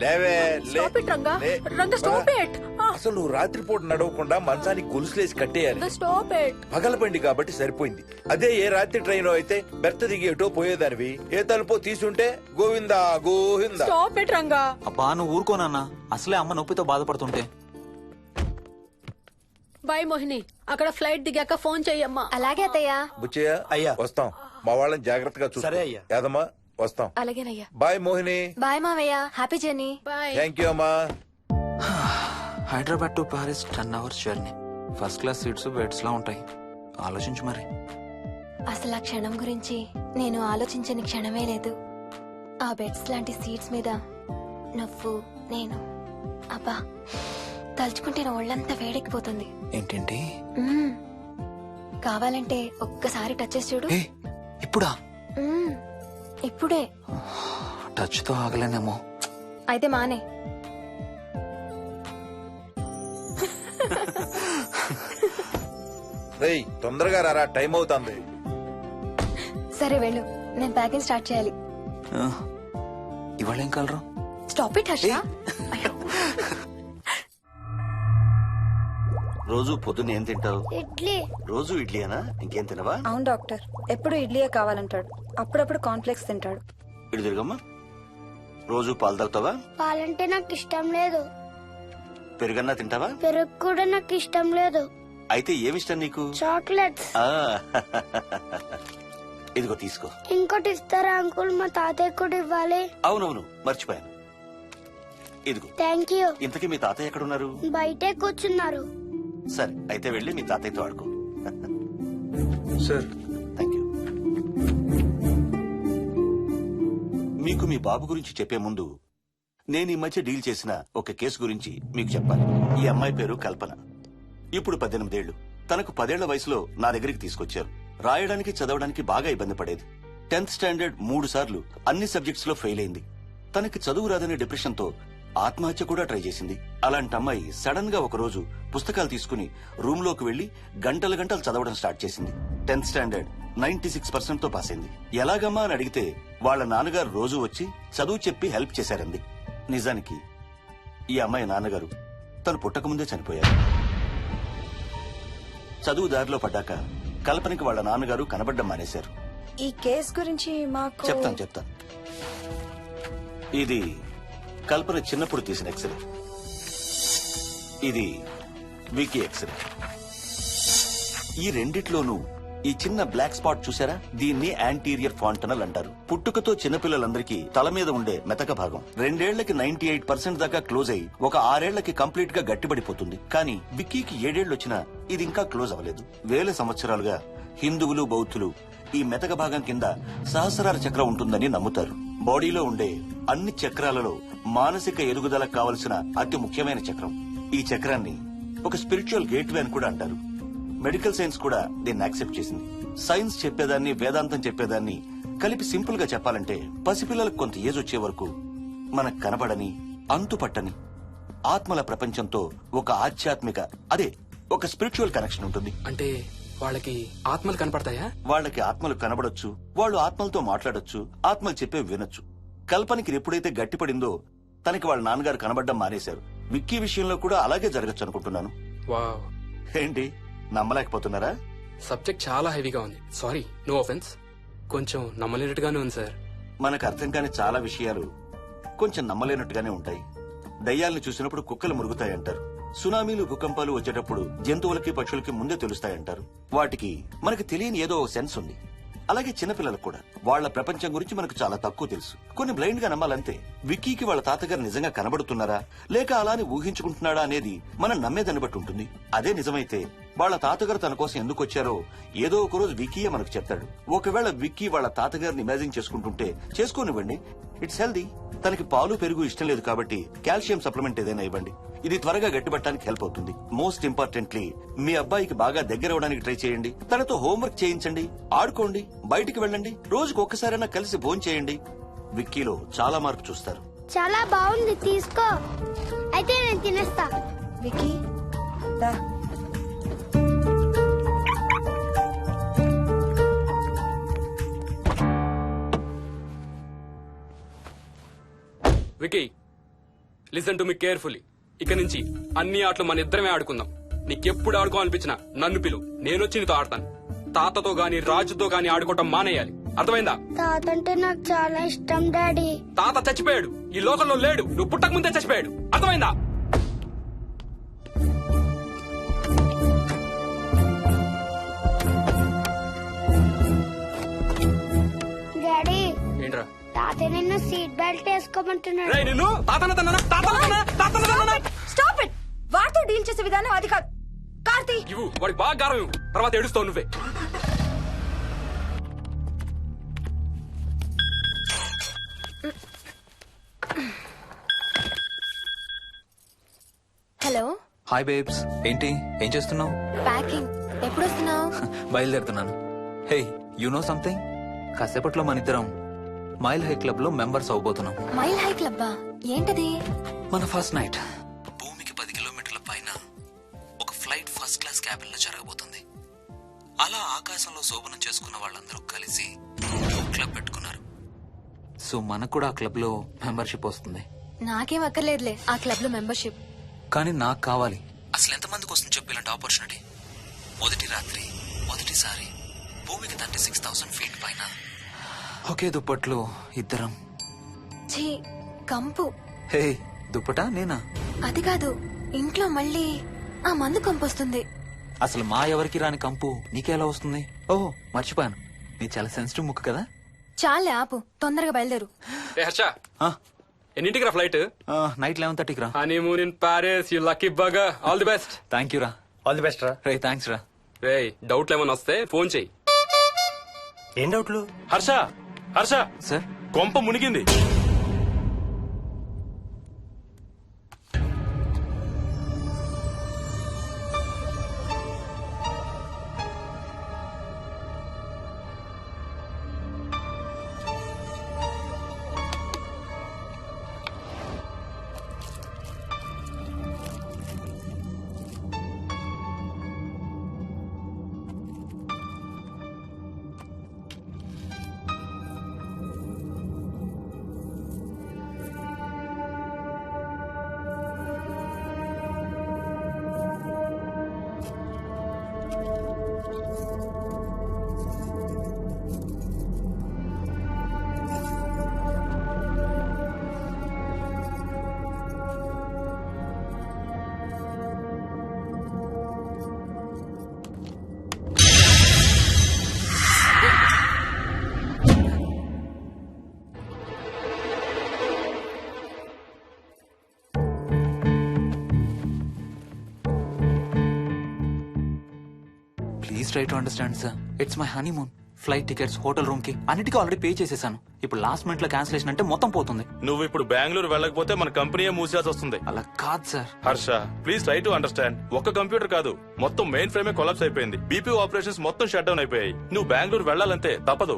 లేవే లే. Stop it, Ranga. లే. Ranga, stop it. అసలు నువ్వు రాత్రిపూట నడవకుండా మంచానికి గొలుసులేసి కట్టేయాలి. Stop it. పగలబండి కాబట్టి సరిపోయింది. అదే ఏ రాత్రి ట్రైన్ అయితే బెర్త దిగి ఎటో పోయేదానివి. ఏ తలుపో తీసుంటే గోవిందా గోవిందా. Stop it Ranga. అబ్బా నువ్వు ఊరుకోనన్నా, అసలే అమ్మ నొప్పితో బాధపడుతుంటే. బాయ్ మోహిని, అక్కడ ఫ్లైట్ దిగాక ఫోన్ చెయ్యమ్మా. అలాగే అత్తయ్య. బుచ్చయ్య అయ్యా. వస్తాం. మా వాళ్ళని జాగ్రత్తగా చూసుకో. సరే అయ్యా. యాదమ్మా వస్తాం. అలాగేనయ్యా. బాయ్ మోహిని. బాయ్ మావయ్య. Happy journey. Bye. Thank you అమ్మా. Hyderabad to Paris 10 hours journey. First class seats beds లా ఉంటాయి. ఆలోచించు మరి. అసలు ఆ క్షణం గురించి నేను ఆలోచించని క్షణమే లేదు. ఆ బెడ్స్ లాంటి సీట్స్ మీద నువ్వు నేను, అబ్బా తలుచుకుంటే నా ఒళ్ళంతా వేడెక్కిపోతుంది. ఏంటేంటి? మ్మ్. కావాలంటే ఒక్కసారి టచ్ చేసి చూడు. ఏ ఇప్పుడా? మ్మ్. ఇప్పుడే. టచ్ తో ఆగలేనేమో. అయితే మానే. రేయ్ తొందరగా రారా, టైం అవుతుంది. సరే వెళ్ళు, నేను ప్యాకింగ్ స్టార్ట్ చేయాలి. ఆ, ఇవాళ ఏం కలరు? Stop it Harsha. రోజు పొద్దున్న ఏం తింటావు? ఇడ్లీ. రోజు ఇడ్లీనా? ఇంకేం తినవా? అవును డాక్టర్, ఎప్పుడు ఇడ్లీయే కావాలంటాడు. అప్పుడప్పుడు కాన్ఫ్లెక్స్ తింటాడు. ఇటు తిరగమ్మా. రోజు పాలు తాగుతావా? పాలంటే నాకు ఇష్టం లేదు. పెరుగన్నా తింటావా? పెరుగు కూడా నాకు ఇష్టం లేదు. అయితే ఏమిష్టం నీకు? చాక్లెట్స్. ఆ, ఇదిగో తీసుకో. ఇంకోటి ఇస్తారా అంకుల్? మా తాతయ్య కూడా ఇవ్వాలి. అవునవును మర్చిపోయాను. ఇదిగో. Thank you. ఇంతకీ మీ తాతయ్య ఎక్కడున్నారు? బయటే కూర్చున్నారు. సరే అయితే వెళ్ళి మీ తాతయ్యతో ఆడుకో. Sir thank you. మీకు మీ బాబు గురించి చెప్పే ముందు నేను ఈ మధ్య డీల్ చేసిన ఒక కేసు గురించి మీకు చెప్పాలి. ఈ అమ్మాయి పేరు కల్పన. ఇప్పుడు 18 ఏళ్లు. తనకు 10 ఏళ్ల వయసులో నా దగ్గరికి తీసుకొచ్చారు. రాయడానికి చదవడానికి బాగా ఇబ్బంది పడేది. 10th స్టాండర్డ్ 3 సార్లు అన్ని సబ్జెక్ట్స్ లో ఫెయిల్ అయింది. తనకి చదువు రాదనే డిప్రెషన్ తో ఆత్మహత్య కూడా ట్రై చేసింది. అలాంటి అమ్మాయి సడన్ గా ఒక రోజు పుస్తకాలు తీసుకుని రూమ్ లోకి వెళ్లి గంటలు గంటలు చదవడం స్టార్ట్ చేసింది. 10th స్టాండర్డ్ 96% తో పాస్ అయింది. ఎలాగమ్మా అని అడిగితే వాళ్ళ నాన్నగారు రోజు వచ్చి చదువు చెప్పి హెల్ప్ చేశారంది. నిజానికి ఈ అమ్మాయి నాన్నగారు తను పుట్టకముందే చనిపోయారు. చదువు దారిలో పడ్డాక కల్పనకి వాళ్ళ నాన్నగారు కనబడ్డం మానేశారు. ఈ కేస్ గురించి మాకు చెప్తాను. ఇది కల్పన చిన్నప్పుడు తీసిన ఎక్స్రే. ఇది వికీ ఎక్స్రే. ఈ రెండిట్లోనూ ఈ చిన్న బ్లాక్ స్పాట్ చూసారా? దీన్ని యాంటీరియర్ ఫాంటనల్ అంటారు. పుట్టుకతో చిన్నపిల్లలందరికీ తల మీద ఉండే మెతక భాగం 2 ఏళ్లకి 98% దాకా క్లోజ్ అయి ఒక 6 ఏళ్లకి కంప్లీట్ గా గట్టిపడిపోతుంది. కానీ విక్కీకి 7 ఏళ్లు వచ్చినా ఇది ఇంకా క్లోజ్ అవ్వలేదు. వేల సంవత్సరాలుగా హిందువులు బౌద్ధులు ఈ మెతక భాగం కింద సహస్రార చక్రం ఉంటుందని నమ్ముతారు. బాడీలో ఉండే అన్ని చక్రాలలో మానసిక ఎదుగుదలకు కావలసిన అతి ముఖ్యమైన చక్రం. ఈ చక్రాన్ని ఒక స్పిరిచువల్ గేట్వే అని కూడా అంటారు. మెడికల్ సైన్స్ కూడా దీన్ని యాక్సెప్ట్ చేసింది. సైన్స్ చెప్పేదాన్ని వేదాంతం చెప్పేదాన్ని కలిపి సింపుల్ గా చెప్పాలంటే పసిపిల్లలకు కొంత ఏజ్ వచ్చే వరకు మనకు కనబడని అంతుపట్టని ఆత్మల ప్రపంచంతో ఒక ఆధ్యాత్మిక అదే ఒక స్పిరిచువల్ కనెక్షన్ ఉంటుంది. అంటే వాళ్ళకి ఆత్మలు కనపడతాయా? వాళ్ళకి ఆత్మలు కనబడొచ్చు, వాళ్ళు ఆత్మలతో మాట్లాడొచ్చు, ఆత్మలు చెప్పే వినొచ్చు. కల్పనకి ఎప్పుడైతే గట్టిపడిందో తనకి వాళ్ళ నాన్నగారు కనబడ్డం మానేశారు. విక్కీ విషయంలో కూడా అలాగే జరగచ్చు అనుకుంటున్నాను. వావ్, ఏంటి నమ్మలేకపోతున్నారా? సబ్జెక్ట్ చాలా హెవీగా ఉంది. Sorry, no offence. కొంచెం నమ్మలేనట్టుగానే ఉంది సార్. మనకు అర్థం కాని చాలా విషయాలు కొంచెం నమ్మలేనట్టుగానే ఉంటాయి. దయ్యాల్ని చూసినప్పుడు కుక్కలు మురుగుతాయంటారు. సునామీలు భూకంపాలు వచ్చేటప్పుడు జంతువులకి పక్షులకి ముందే తెలుస్తాయంటారు. వాటికి మనకి తెలియని ఏదో సెన్స్ ఉంది. అలాగే చిన్నపిల్లలకు కూడా వాళ్ళ ప్రపంచం గురించి మనకు చాలా తక్కువ తెలుసు. కొన్ని బ్లైండ్ గా నమ్మాలంతే. విక్కీకి వాళ్ళ తాతగారు నిజంగా కనబడుతున్నారా లేక అలానే ఊహించుకుంటున్నాడా అనేది మనం నమ్మేదాన్ని బట్టి ఉంటుంది. అదే నిజమైతే వాళ్ళ తాతగారు తన కోసం ఎందుకు వచ్చారో ఏదో ఒక రోజు విక్కీయే మనకు చెప్తాడు. ఒకవేళ విక్కీ వాళ్ళ తాతగారిని ఇమాజిన్ చేసుకుంటుంటే చేసుకోనివ్వండి, ఇట్స్ హెల్దీ. తనకి పాలు పెరుగు ఇష్టం లేదు కాబట్టి కాల్షియం సప్లిమెంట్ ఏదైనా ఇవ్వండి. ఇది త్వరగా గట్టిపట్టడానికి హెల్ప్ అవుతుంది. మోస్ట్ ఇంపార్టెంట్లీ మీ అబ్బాయికి బాగా దగ్గర అవడానికి ట్రై చేయండి. తనతో హోంవర్క్ చేయించండి, ఆడుకోండి, బయటికి వెళ్ళండి, రోజుకు ఒక్కసారైనా కలిసి భోజనం చేయండి. విక్కీలో చాలా మార్పు చూస్తారు. చాలా బాగుంది, తీసుకో. అయితే నేను తినేస్తా. వికీ దా. Vicky, listen to me carefully. ఇక నుంచి అన్ని ఆటలు మన ఇద్దరమే ఆడుకుందాం. నీకెప్పుడు ఆడుకోవాలనిపించినా నన్ను పిలు, నేనొచ్చి నీతో ఆడతాను. తాతతో గాని రాజుతో గాని ఆడుకోవటం మానేయాలి, అర్థమైందా? తాత అంటే నాకు చాలా ఇష్టం డాడీ. తాత చచ్చిపోయాడు, ఈ లోకంలో లేడు, నువ్వు పుట్టక ముందే చచ్చిపోయాడు, అర్థమైందా? డాడీ ఏంట్రా తాత నిన్ను సీట్ బెల్ట్ వేసుకోమంటున్నాడు. రేయ్, నిన్ను తాతన స్టాప్ ఇట్. వాడితో డీల్ చేసే విధానం అది కాదు. కార్తీ, ఇవ్వు, వాడికి బాగా గారం ఇవ్వు, తర్వాత ఏడుస్తావు నువ్వే. హలో, హాయ్ బేబ్స్, ఏంటి ఏం చేస్తున్నావు? ప్యాకింగ్. ఎప్పుడు వస్తున్నావు? బయలుదేరుతున్నాను. Hey, you know something? కాసేపట్లో మన ఇద్దరం మైల్ హై క్లబ్ లో మెంబర్స్ అవబోతున్నాం. మైల్ హై క్లబ్బా? ఏంటది? మన ఫస్ట్ నైట్ భూమికి 10 కిలోమీటర్ల పైన ఒక ఫ్లైట్ ఫస్ట్ క్లాస్ క్యాబిన్ లో జరగబోతుంది. అలా ఆకాశంలో శోభనం చేసుకున్న వాళ్ళందరూ కలిసి క్లబ్ పెట్టుకున్నారు. సో మనకు కూడా ఆ క్లబ్ లో మెంబర్షిప్ వస్తుంది. నాకేం అక్కర్లేదులే ఆ క్లబ్ లో మెంబర్షిప్. కానీ నాకు కావాలి. అసలు ఎంతమందికి వస్తుంది చెప్పు ఇలాంటి ఆపర్చునిటీ? మొదటి రాత్రి, మొదటిసారి భూమికి 36,000 ఫీట్ పైన ఒకే దుప్పట్లో ఇద్దరం. ఛీ, కంపు. హే, దుప్పటా నేనా? అది కాదు, ఇంట్లో మళ్ళీ ఆ మందు కంపొస్తుంది. అసలు మా ఎవరికి రాని కంపు నీకెలా వస్తుంది? ఓహో, మర్చిపోయాను, నీ చాలా సెన్సిటివ్ ముక్కు కదా. చాలే ఆపు, తొందరగా బయలుదేరు. ఏ హర్ష, ఆ, ఎన్నింటికి రా ఫ్లైట్? నైట్ 11:30కి రా. Honeymoon in Paris, you lucky బగా. All the best. Thank you రా. ఆల్ ది బెస్ట్ రా. రే, థ్యాంక్స్ రా. రే, డౌట్లు ఏమైనా వస్తే ఫోన్ చెయ్యి. ఏం డౌట్లు? హర్ష, హర్ష, సార్, కొంప మునిగింది. Please try to understand sir. It's my honeymoon. Flight tickets, hotel room కి అన్నిటికీ ఆల్రెడీ పే చేసేసాను. ఇప్పుడు లాస్ట్ మినిట్ లో క్యాన్సిలేషన్ అంటే మొత్తం పోతుంది. నువ్వు ఇప్పుడు బెంగళూరు వెళ్ళకపోతే మన కంపెనీ మూసేయాల్సి వస్తుంది. అలా కాదు sir. Harsha, please try to understand. ఒక్క కంప్యూటర్ కాదు, మొత్తం మెయిన్ ఫ్రేమే కొలాప్స్ అయిపోయింది. బీపీ ఆపరేషన్స్ మొత్తం షట్ డౌన్ అయిపోయాయి. నువ్వు బెంగళూరు వెళ్ళాలంటే తప్పదు.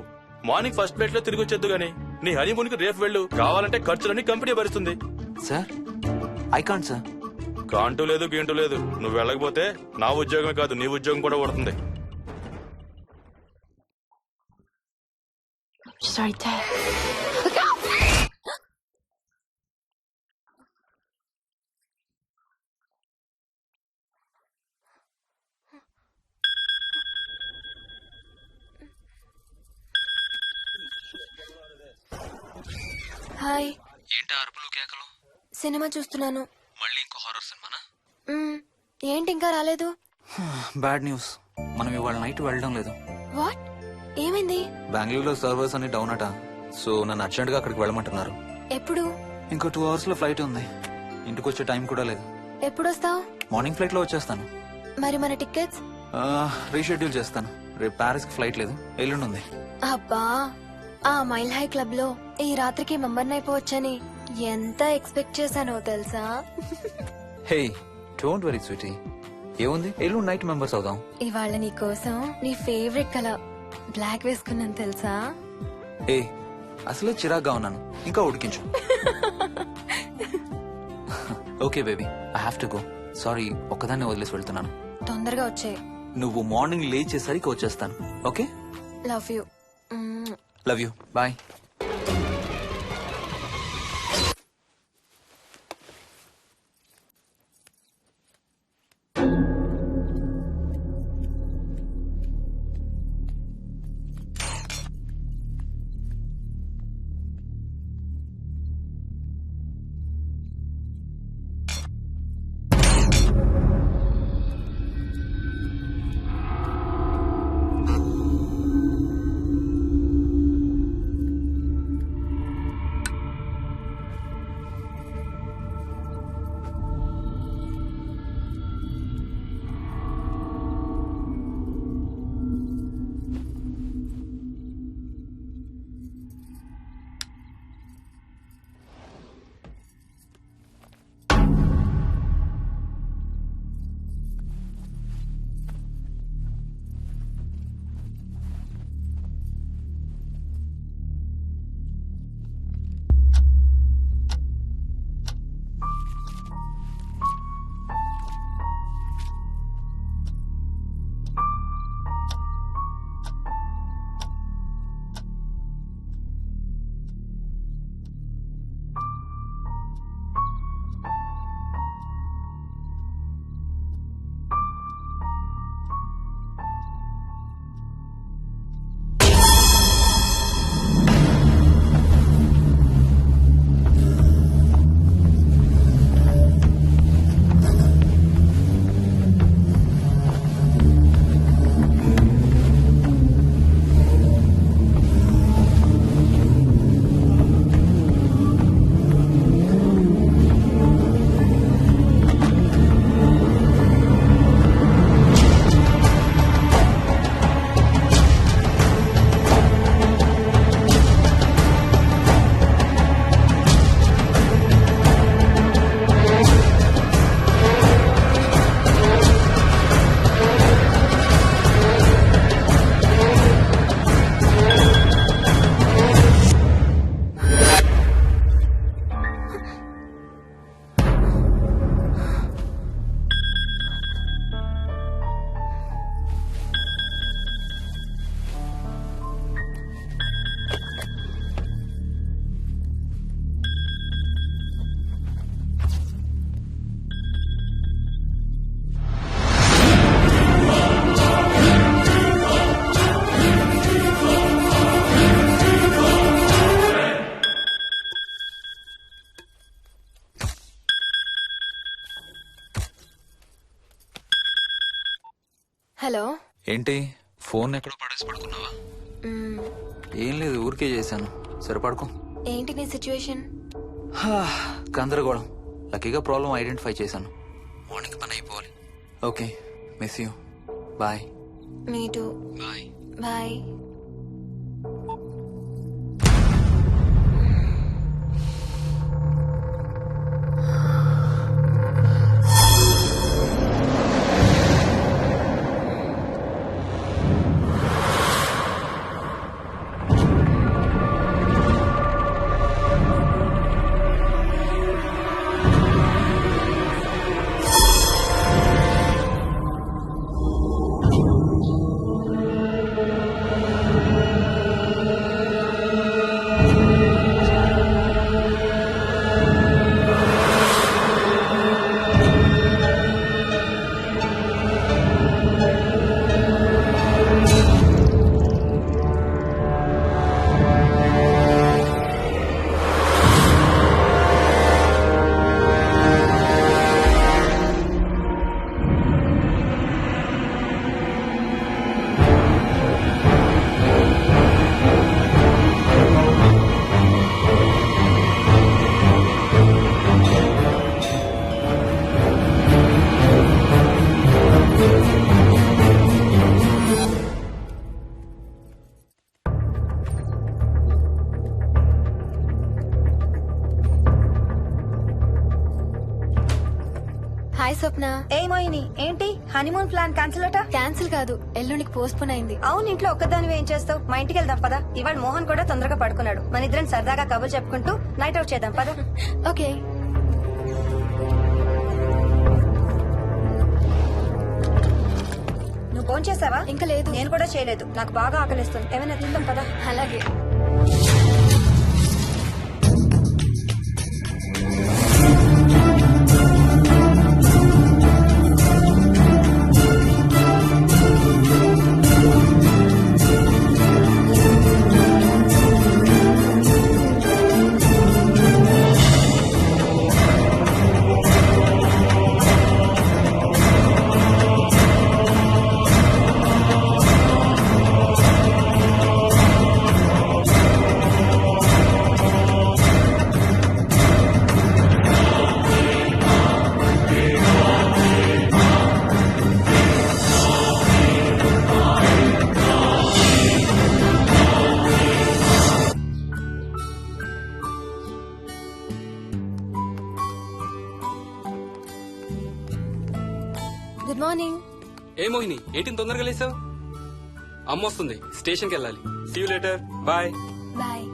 మార్నింగ్ ఫస్ట్ ఫ్లైట్ లో తిరిగి వచ్చేద్దు గానీ నీ హనీమూన్ కి రేపు వెళ్ళు. కావాలంటే ఖర్చులన్నీ కంపెనీ భరిస్తుంది. Sir, I can't sir. కాంటూ లేదు, గీంటూ లేదు. నువ్వు వెళ్ళకపోతే నా ఉద్యోగమే కాదు, నీ ఉద్యోగం కూడా పడుతుంది. Right there. హాయ్. ఏంటి అరుపులు కేకలు? సినిమా చూస్తున్నాను. మళ్ళీ ఇంకో హారర్ సినిమానా? ఏంటి ఇంకా రాలేదు? బ్యాడ్ న్యూస్, మనం ఇవాళ నైట్ వెళ్ళడం లేదు. వాట్? ఏమైంది? బెంగళూరులో సర్వర్స్ అన్ని డౌన్ అట. సో నన్ను అర్జెంట్ గా అక్కడికి వెళ్ళమంటున్నారు. ఎప్పుడు? ఇంకో 2 hours లో ఫ్లైట్ ఉంది. ఇంటికి వచ్చే టైం కూడా లేదు. ఎప్పుడు వస్తావు? మార్నింగ్ ఫ్లైట్ లో వచ్చేస్తాను. మరి మన టికెట్స్? రీషెడ్యూల్ చేస్తాను. రేపు ప్యారిస్ కి ఫ్లైట్ లేదు, ఎల్లుండి ఉంది. అబ్బా, ఆ మైల్ హై క్లబ్ లో ఈ రాత్రికి మెంబర్ అయిపోవచ్చని ఎంత ఎక్స్పెక్ట్ చేశానో తెలుసా? హే, డోంట్ వరీ స్వీటీ, ఏముంది, ఎల్లుండి నైట్ మెంబర్స్ అవుదాం. ఇవాళ నీ కోసం నీ ఫేవరెట్ కలర్ బ్లాక్ వేసుకున్నాను తెలుసా? ఏ, అసలే చిరాగ్గా ఉన్నాను, ఇంకా ఉడికించు. Okay baby, I have to go. Sorry, ఒక్కదాన్నే వదిలేసి వెళ్తున్నాను. తొందరగా వచ్చే. నువ్వు మార్నింగ్ లేచేసరికి వచ్చేస్తాను. Okay? Love you. Love you, bye. Hello. ఏంటి ఫోన్ ఎక్కడో పడేసి పడుకున్నావా? ఏం లేదు, ఊరికే చేశాను. సరే పడుకో. ఏంటి నీ సిచ్యువేషన్? గందరగోళం. లక్కీగా ప్రాబ్లం ఐడెంటిఫై చేశాను. మార్నింగ్ పని అయిపోవాలి. Okay, miss you. Bye. Me too. Bye. Bye. Hi Swapna. ఏ మోయిని, ఏంటి హనీమూన్ ప్లాన్ క్యాన్సిల్ అట? క్యాన్సిల్ కాదు, ఎల్లుండికి పోస్ట్ పోన్ అయింది. అవును, ఇంట్లో ఒక్కదానివి ఏం చేస్తావు? మా ఇంటికి వెళ్దాం పదా. ఇవాళ మోహన్ కూడా తొందరగా పడుకున్నాడు. మన ఇద్దరం సరదాగా కబుర్లు చెప్పుకుంటూ నైట్ అవుట్ చేద్దాం పదా. ఓకే. నువ్వు ఫోన్ చేసావా? ఇంకా లేదు. నేను కూడా చేయలేదు. నాకు బాగా ఆకలిస్తుంది. ఏమైనా తిందాం పదా. అలాగే. Good morning. ఏ మోహిని, ఏంటి తొందరగా లేసావు? అమ్మ వస్తుంది, స్టేషన్కి వెళ్ళాలి. See you later. Bye. Bye.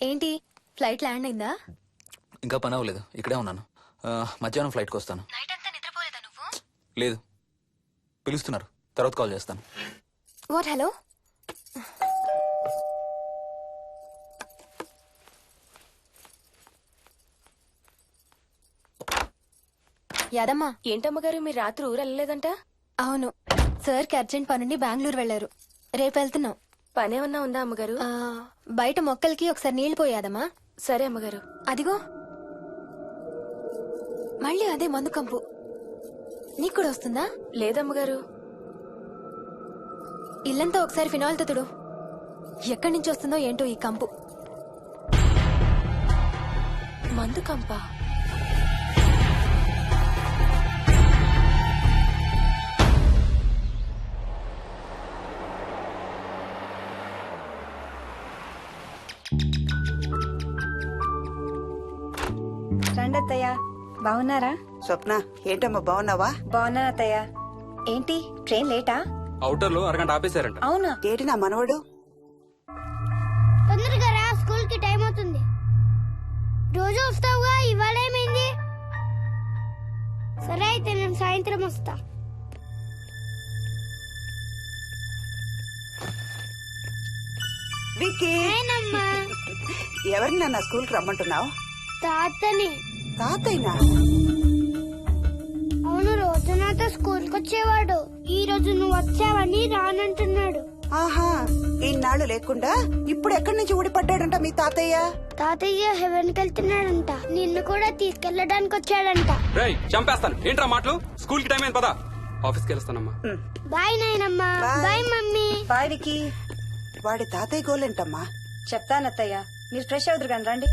ఏంటి ఫ్లైట్ ల్యాండ్ అయిందా? ఇంకా పని అవ్వలేదు, ఇక్కడే ఉన్నాను. మధ్యాహ్నం ఫ్లైట్కి వస్తాను. నైట్ అంతా నిద్రపోలేదా నువ్వు? లేదు, పిలుస్తున్నారు, తర్వాత కాల్ చేస్తాను. వాట్? హలో. యాదమ్మా. ఏంటమ్మగారు, మీరు రాత్రి ఊరు వెళ్ళలేదంట? అవును, సార్కి అర్జెంట్ పనుండి బెంగళూరు వెళ్లారు. రేపు వెళ్తున్నాం. పనేమన్నా ఉందా అమ్మగారు? బయట మొక్కలకి ఒకసారి నీళ్లు పోయాదమ్మా. సరే అమ్మగారు. అదిగో మళ్ళీ అదే మందు కంపు. నీకు కూడా వస్తుందా? లేదమ్మగారు. ఇల్లంతా ఒకసారి ఫినాయిల్ తో తుడు. ఎక్కడి నుంచి వస్తుందో ఏంటో ఈ కంపు. మందు కంపా? రండి అత్తయ్య. బాగున్నారా? స్వప్న ఏంటమ్మా బాగున్నావా? బాగున్నాను అత్తయ్య. ఏంటి ట్రైన్ లేటా? అవుటర్ లో అరగంట ఆపేశారంట. అవునా? ఏంటి నా మనవడు? తొందరగా రా, స్కూల్ కి టైం అవుతుంది. రోజు వస్తావుగా, ఇవాళ ఏమైంది? సరే అయితే నేను సాయంత్రం వస్తా. విక్కీ, నేనమ్మా. ఎవరిని నా స్కూల్ కి రమ్మంటున్నావు? తాతని. తాతయ్యనా? అవును, రోజు నాతో స్కూల్ కి వచ్చేవాడు. ఈ రోజు నువ్వు వచ్చావని రానంటున్నాడు. ఆహా, ఇన్నాళ్ళు లేకుండా ఇప్పుడు ఎక్కడి నుంచి ఊడిపడ్డాడంట మీ తాతయ్య? తాతయ్య హెవెన్ కి వెళ్తున్నాడంట. నిన్ను కూడా తీసుకెళ్లడానికి వచ్చాడంట. రేయ్ చంపేస్తాను. ఏంట్రా మాటలు? స్కూల్ కి టైం అయింది పదా. ఆఫీస్కి వెళ్తానమ్మా. బాయ్ నాయనమ్మా. Bye. Bye mummy. Bye Vicky. వాడి తాతయ్య గోలేంటమ్మా? చెప్తాను అత్తయ్య, మీరు ఫ్రెష్ అవుతురు కానీ రండి.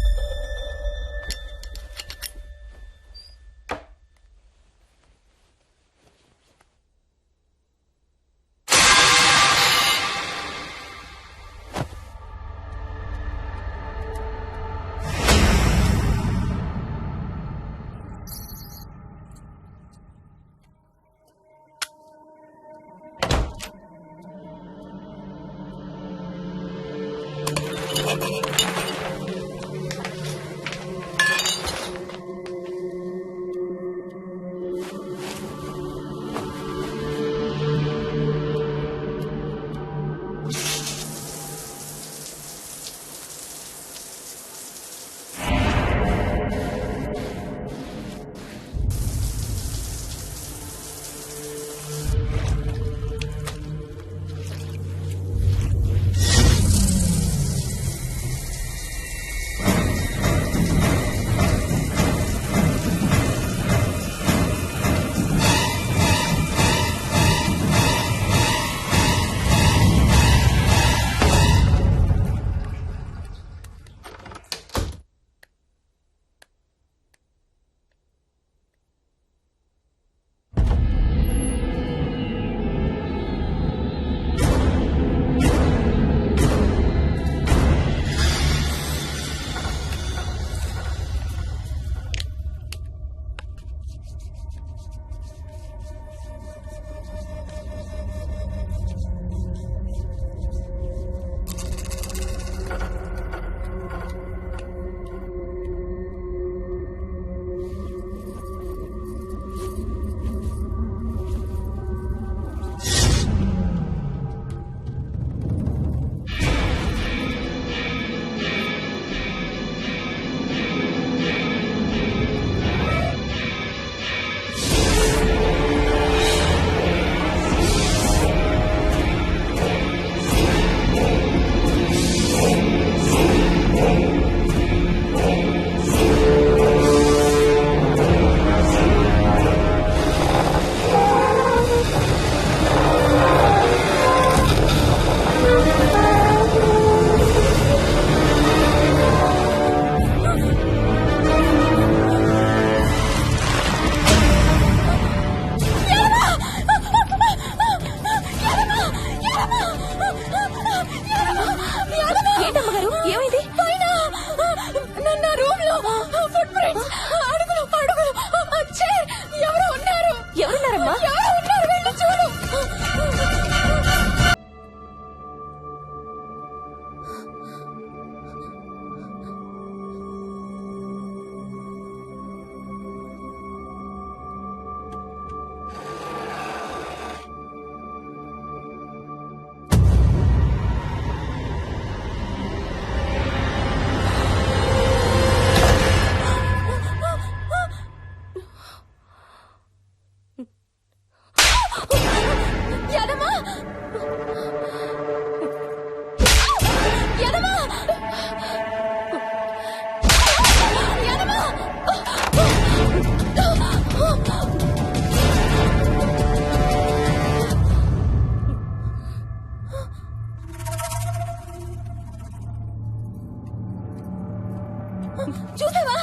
చూసావా?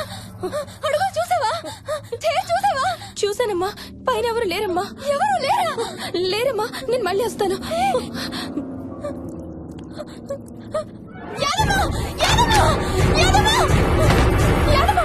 అడుగు చూసావా? చూసావా? చూసానమ్మా. పైన ఎవరు లేరమ్మా. ఎవరు లేరా? లేరమ్మా. నేను మళ్ళీ వస్తాను. యాదమ్మ! యాదమ్మ! యాదమ్మ! యాదమ్మ!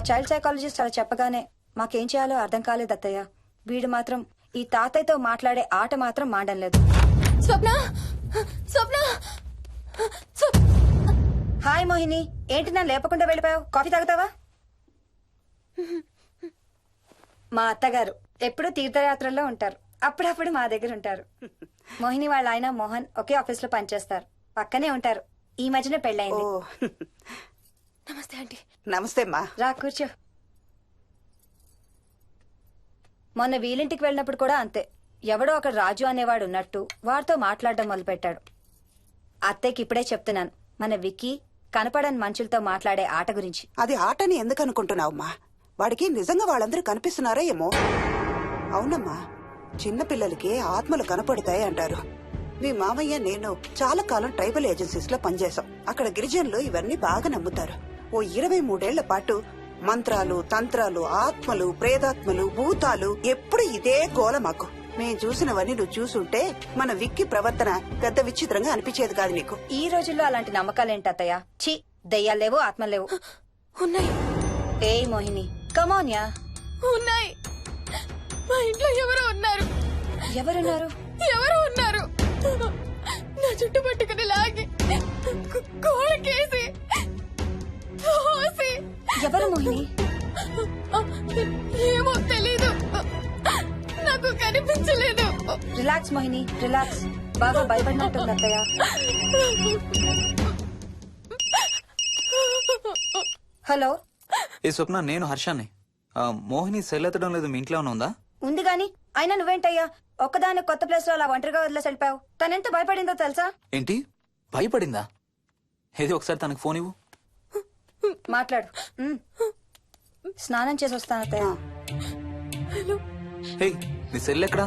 చైల్డ్ సైకాలజిస్ట్ అలా చెప్పగానే మాకేం చేయాలో అర్థం కాలేదు అత్తయ్య. వీడు మాత్రం ఈ తాతయ్యతో మాట్లాడే ఆట మాత్రం మాండం లేదు. స్వప్న స్వప్న హాయ్ మోహిని, ఏంటి నన్ను లేపకుండా వెళ్ళిపోయావు? కాఫీ తాగుతావా? మా అత్తగారు ఎప్పుడూ తీర్థయాత్రల్లో ఉంటారు, అప్పుడప్పుడు మా దగ్గర ఉంటారు. మోహిని వాళ్ళ ఆయన మోహన్ ఒకే ఆఫీస్ లో పనిచేస్తారు, పక్కనే ఉంటారు. ఈ మధ్యన పెళ్ళైంది. నమస్తే ఆంటీ. నమస్తే అమ్మా. రా కూర్చో. మొన్న వీలింటికి వెళ్ళినప్పుడు కూడా అంతే. ఎవడో ఒక రాజు అనేవాడు ఉన్నట్టు వాడితో మాట్లాడడం మొదలుపెట్టాడు. అత్తయ్యకి ఇప్పుడే చెప్తున్నాను, మన విక్కీ కనపడని మనుషులతో మాట్లాడే ఆట గురించి. అది ఆటని ఎందుకు అనుకుంటున్నావమ్మా? వాడికి నిజంగా వాళ్ళందరూ కనిపిస్తున్నారా ఏమో. అవునమ్మా, చిన్నపిల్లలకి ఆత్మలు కనపడతాయి అంటారు. మీ మామయ్య నేను చాలా కాలం ట్రైబల్ ఏజెన్సీస్ లో పనిచేశాం. అక్కడ గిరిజనులు ఇవన్నీ బాగా నమ్ముతారు. ఓ 23 పాటు మంత్రాలు, తంత్రాలు, ఆత్మలు, ప్రేతాత్మలు, భూతాలు, ఎప్పుడు ఇదే గోల మాకు. మేం చూసినవన్నీ నువ్వు చూసుంటే మన విక్కి ప్రవర్తన పెద్ద విచిత్రంగా అనిపించేది కాదు నీకు. ఈ రోజుల్లో అలాంటి నమ్మకాలేంటి అత్తయ్య? ఛీ, దెయ్యాలు లేవు, ఆత్మలు లేవు. ఉన్నాయి ఏ మోహిని, కమోన్యా. ఉన్నాయి. మా ఇంట్లో ఎవరో ఉన్నారు. ఎవరున్నారు? ఎవరో ఉన్నారు. నా చుట్టు పట్టుకుని లాగి కోళ్ళకేసి తోసి. ఎవరు మోహిని? ఏమో తెలీదు, నాకు కనిపించలేదు. Relax Mohini, relax. బాగా భయపడినట్టుంది అత్తయ్య. హలో. ఏ స్వప్న, నేను హర్షాన్ని. మోహిని సెల్ ఎత్తడం లేదు, మీ ఇంట్లో ఉందా? ఉంది గాని అయినా నువ్వేంటయ్యా ఒక్కదాని కొత్త ప్లేస్ లో అలా ఒంటరిగా వదిలేసి వెళ్ళిపోయావు? తనెంత భయపడిందో తెలుసా? ఏంటి, భయపడిందా? ఏది ఒకసారి తనకు ఫోన్ ఇవ్వు. మాట్లాడు. స్నానం చేసి వస్తాను అత్తయ్య. హే, నీ సెల్ ఎక్కడా?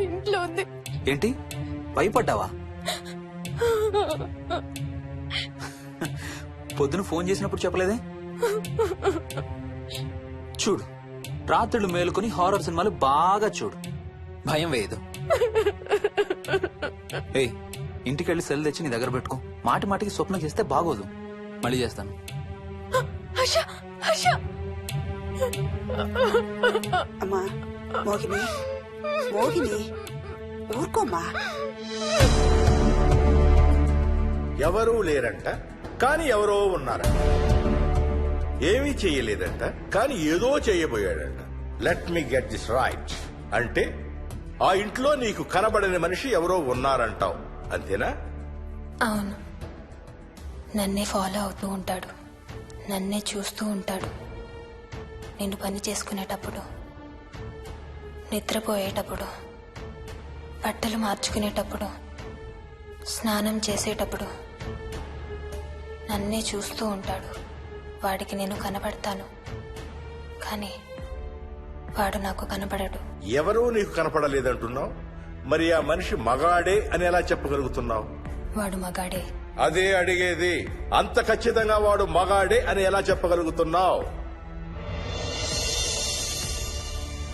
ఇంట్లో ఉంది. ఏంటి, భయపడ్డావా? పొద్దున ఫోన్ చేసినప్పుడు చెప్పలేదే? చూడు, రాత్రులు మేలుకొని హారర్ సినిమాలు బాగా చూడు, భయం వేయదు. ఏ, ఇంటికెళ్ళి సెల్ తెచ్చి నీ దగ్గర పెట్టుకో. మాటి మాటికి స్వప్నం చేస్తే బాగోదు. మళ్ళీ చేస్తాను. అమ్మా మోహిని, మోహిని ఊరుకోమ్మా. ఎవరూ లేరంట, కానీ ఎవరో ఉన్నారంట. ఏమీ చెయ్యలేదంట, కానీ ఏదో చేయబోయాడంట. Let me get this right. అంటే ఆ ఇంట్లో నీకు కనబడని మనిషి ఎవరో ఉన్నారంటావు, అంతేనా? అవును. నన్నే ఫాలో అవుతూ ఉంటాడు, నన్నే చూస్తూ ఉంటాడు. నేను పని చేసుకునేటప్పుడు, నిద్రపోయేటప్పుడు, బట్టలు మార్చుకునేటప్పుడు, స్నానం చేసేటప్పుడు నన్నే చూస్తూ ఉంటాడు. వాడికి నేను కనబడతాను, కానీ వాడు నాకు కనబడడు. ఎవరూ నీకు కనపడలేదంటున్నావు, మరి ఆ మనిషి మగాడే అని ఎలా చెప్పగలుగుతున్నావు? వాడు మగాడే. అదే అడిగేది. అంత ఖచ్చితంగా వాడు మగాడే అని ఎలా చెప్పగలుగుతున్నావు?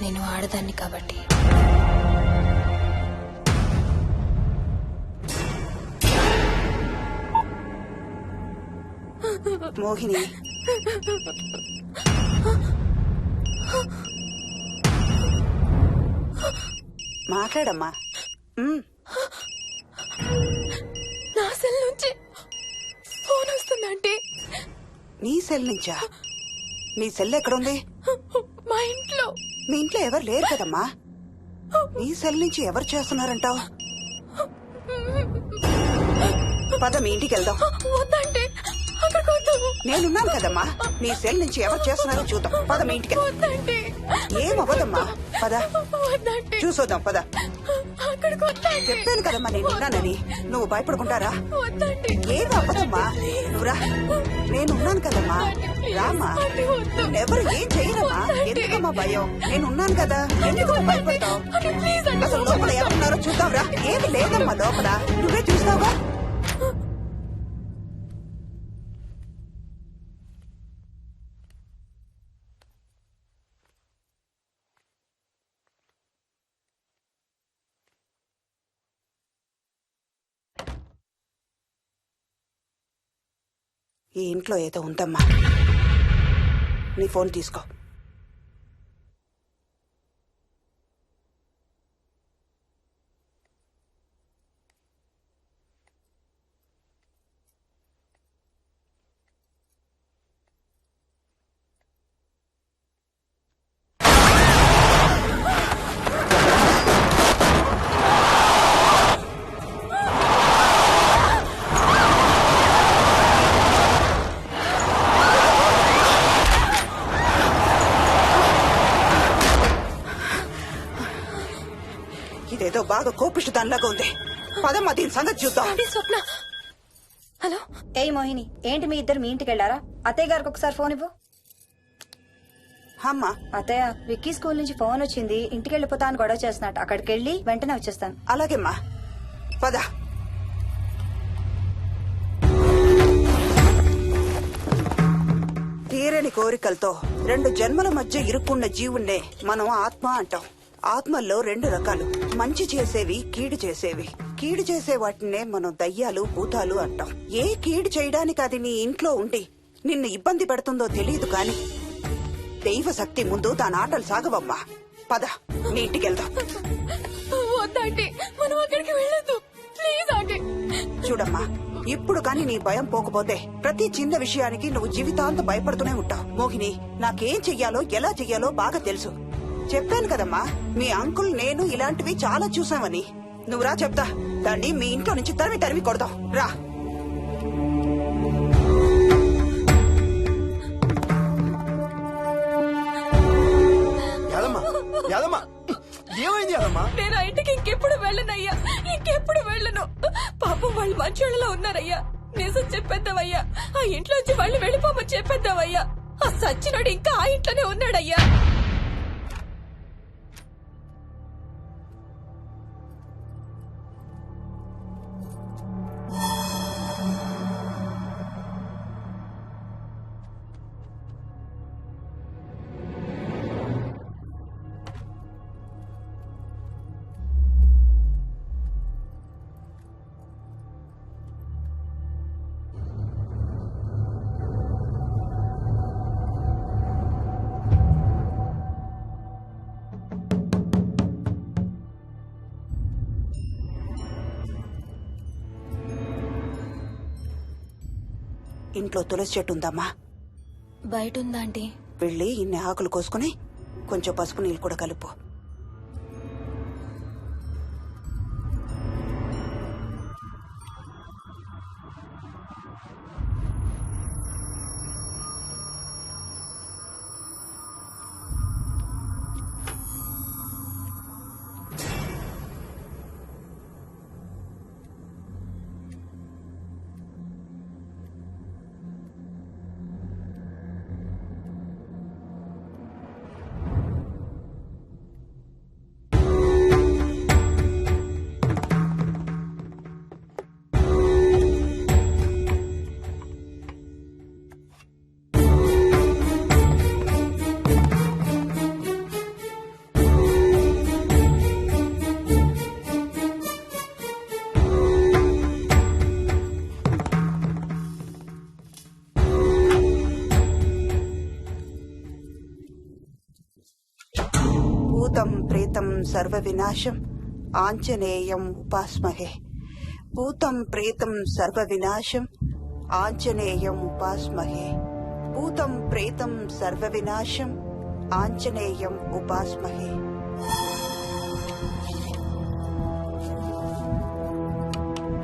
నేను ఆడదాన్ని కాబట్టి. మోహిని, మాట్లాడమ్మా. నా సెల్ నుంచి ఫోన్ వస్తుందంటే. నీ సెల్ నుంచా? నీ సెల్ ఎక్కడుంది? మా ఇంట్లో. మీ ఇంట్లో ఎవరు లేరు కదమ్మా. నీ సెల్ నుంచి ఎవరు చేస్తున్నారంటావు? పద మీ ఇంటికి వెళ్దాం. వద్దంటే అక్కడికి వద్దాము. నేనున్నాను కదమ్మా. నీ సెల్ నుంచి ఎవరు చేస్తున్నారో చూద్దాం. పద మీ ఇంటికి. వద్దంటే. ఏమవ్వదమ్మా, పద వద్దంటే. చూసొద్దాం, పద. అక్కడికి వద్దంటే. చెప్పాను కదమ్మా నేనున్నానని. నువ్వు భయపడుకుంటారా? వద్దంటే. ఏం అవ్వదమ్మా, నువ్వురా. నేనున్నాను కదమ్మా, రామ్మా. ఎవరు ఏం చెయ్యరమ్మా. ఎందుకమ్మా భయం? నేనున్నాను కదా, ఎందుకు భయపడతావు? అసలు లోపల ఎవరున్నారో చూద్దాంరా. ఏమి లేదమ్మా లోపల, నువ్వే చూస్తావా? ఈ ఇంట్లో ఏదో ఉందమ్మా. నీ ఫోన్ తీసుకో. ఇదేదో బాగా కోపిష్టి దానిలాగా ఉంది. పదమ్మా దీని సంగతి చూద్దాం. స్వప్న, హలో. ఏయ్ మోహిని, ఏంటి మీ ఇద్దరు మీ ఇంటికి వెళ్లారా? అత్తయ్య గారికి ఒకసారి ఫోన్ ఇవ్వు. అమ్మా. అత్తయ్య, విక్కీ స్కూల్ నుంచి ఫోన్ వచ్చింది, ఇంటికి వెళ్ళిపోతా అని గొడవ చేస్తున్నట్టు. అక్కడికి వెళ్ళి వెంటనే వచ్చేస్తాను. అలాగేమ్మా, పద. తీరని కోరికలతో 2 జన్మల మధ్య ఇరుక్కున్న జీవుణ్ణే మనం ఆత్మ అంటాం. ఆత్మల్లో 2 రకాలు, మంచి చేసేవి, కీడు చేసేవి. కీడు చేసే వాటినే మనం దయ్యాలు, భూతాలు అంటాం. ఏ కీడు చేయడానికి అది నీ ఇంట్లో ఉండి నిన్ను ఇబ్బంది పెడుతుందో తెలియదు కాని దైవ శక్తి ముందు దాని ఆటలు సాగవమ్మా. పద, నీ ఇంటికి వెళ్దాం. చూడమ్మా, ఇప్పుడు కాని నీ భయం పోకపోతే ప్రతి చిన్న విషయానికి నువ్వు జీవితాంతం భయపడుతూనే ఉంటావు. మోహిని, నాకేం చెయ్యాలో ఎలా చెయ్యాలో బాగా తెలుసు. చెప్పాను కదమ్మా, మీ అంకుల్ నేను ఇలాంటివి చాలా చూసామని. నువ్వు రా చెప్తా. దాన్ని మీ ఇంట్లో నుంచి తరిమి కొడదాం. రా. ఏమైంది యాదమ్మా? నేను ఆ ఇంటికి ఇంకెప్పుడు వెళ్ళనయ్యా, ఇంకెప్పుడు వెళ్ళను. పాపం వాళ్ళు మంచోళ్ళలో ఉన్నారయ్యా. నిజం చెప్పేద్దామయ్యా, ఆ ఇంట్లోంచి వాళ్ళు వెళ్ళిపోమని చెప్పేద్దామయ్యా. ఆ సచ్చినోడు ఇంకా ఆ ఇంట్లోనే ఉన్నాడయ్యా. ఇంట్లో తులసి చెట్టు ఉందమ్మా? బయట ఉందా ఆంటీ? వెళ్ళి ఇన్ని ఆకులు కోసుకుని కొంచెం పసుపు నీళ్ళు కూడా కలుపు. భూతం ప్రేతం సర్వ వినాశం ఆంజనేయం ఉపాస్మహే. భూతం ప్రేతం సర్వ వినాశం ఆంజనేయం ఉపాస్మహే. భూతం ప్రేతం సర్వ వినాశం ఆంజనేయం ఉపాస్మహే.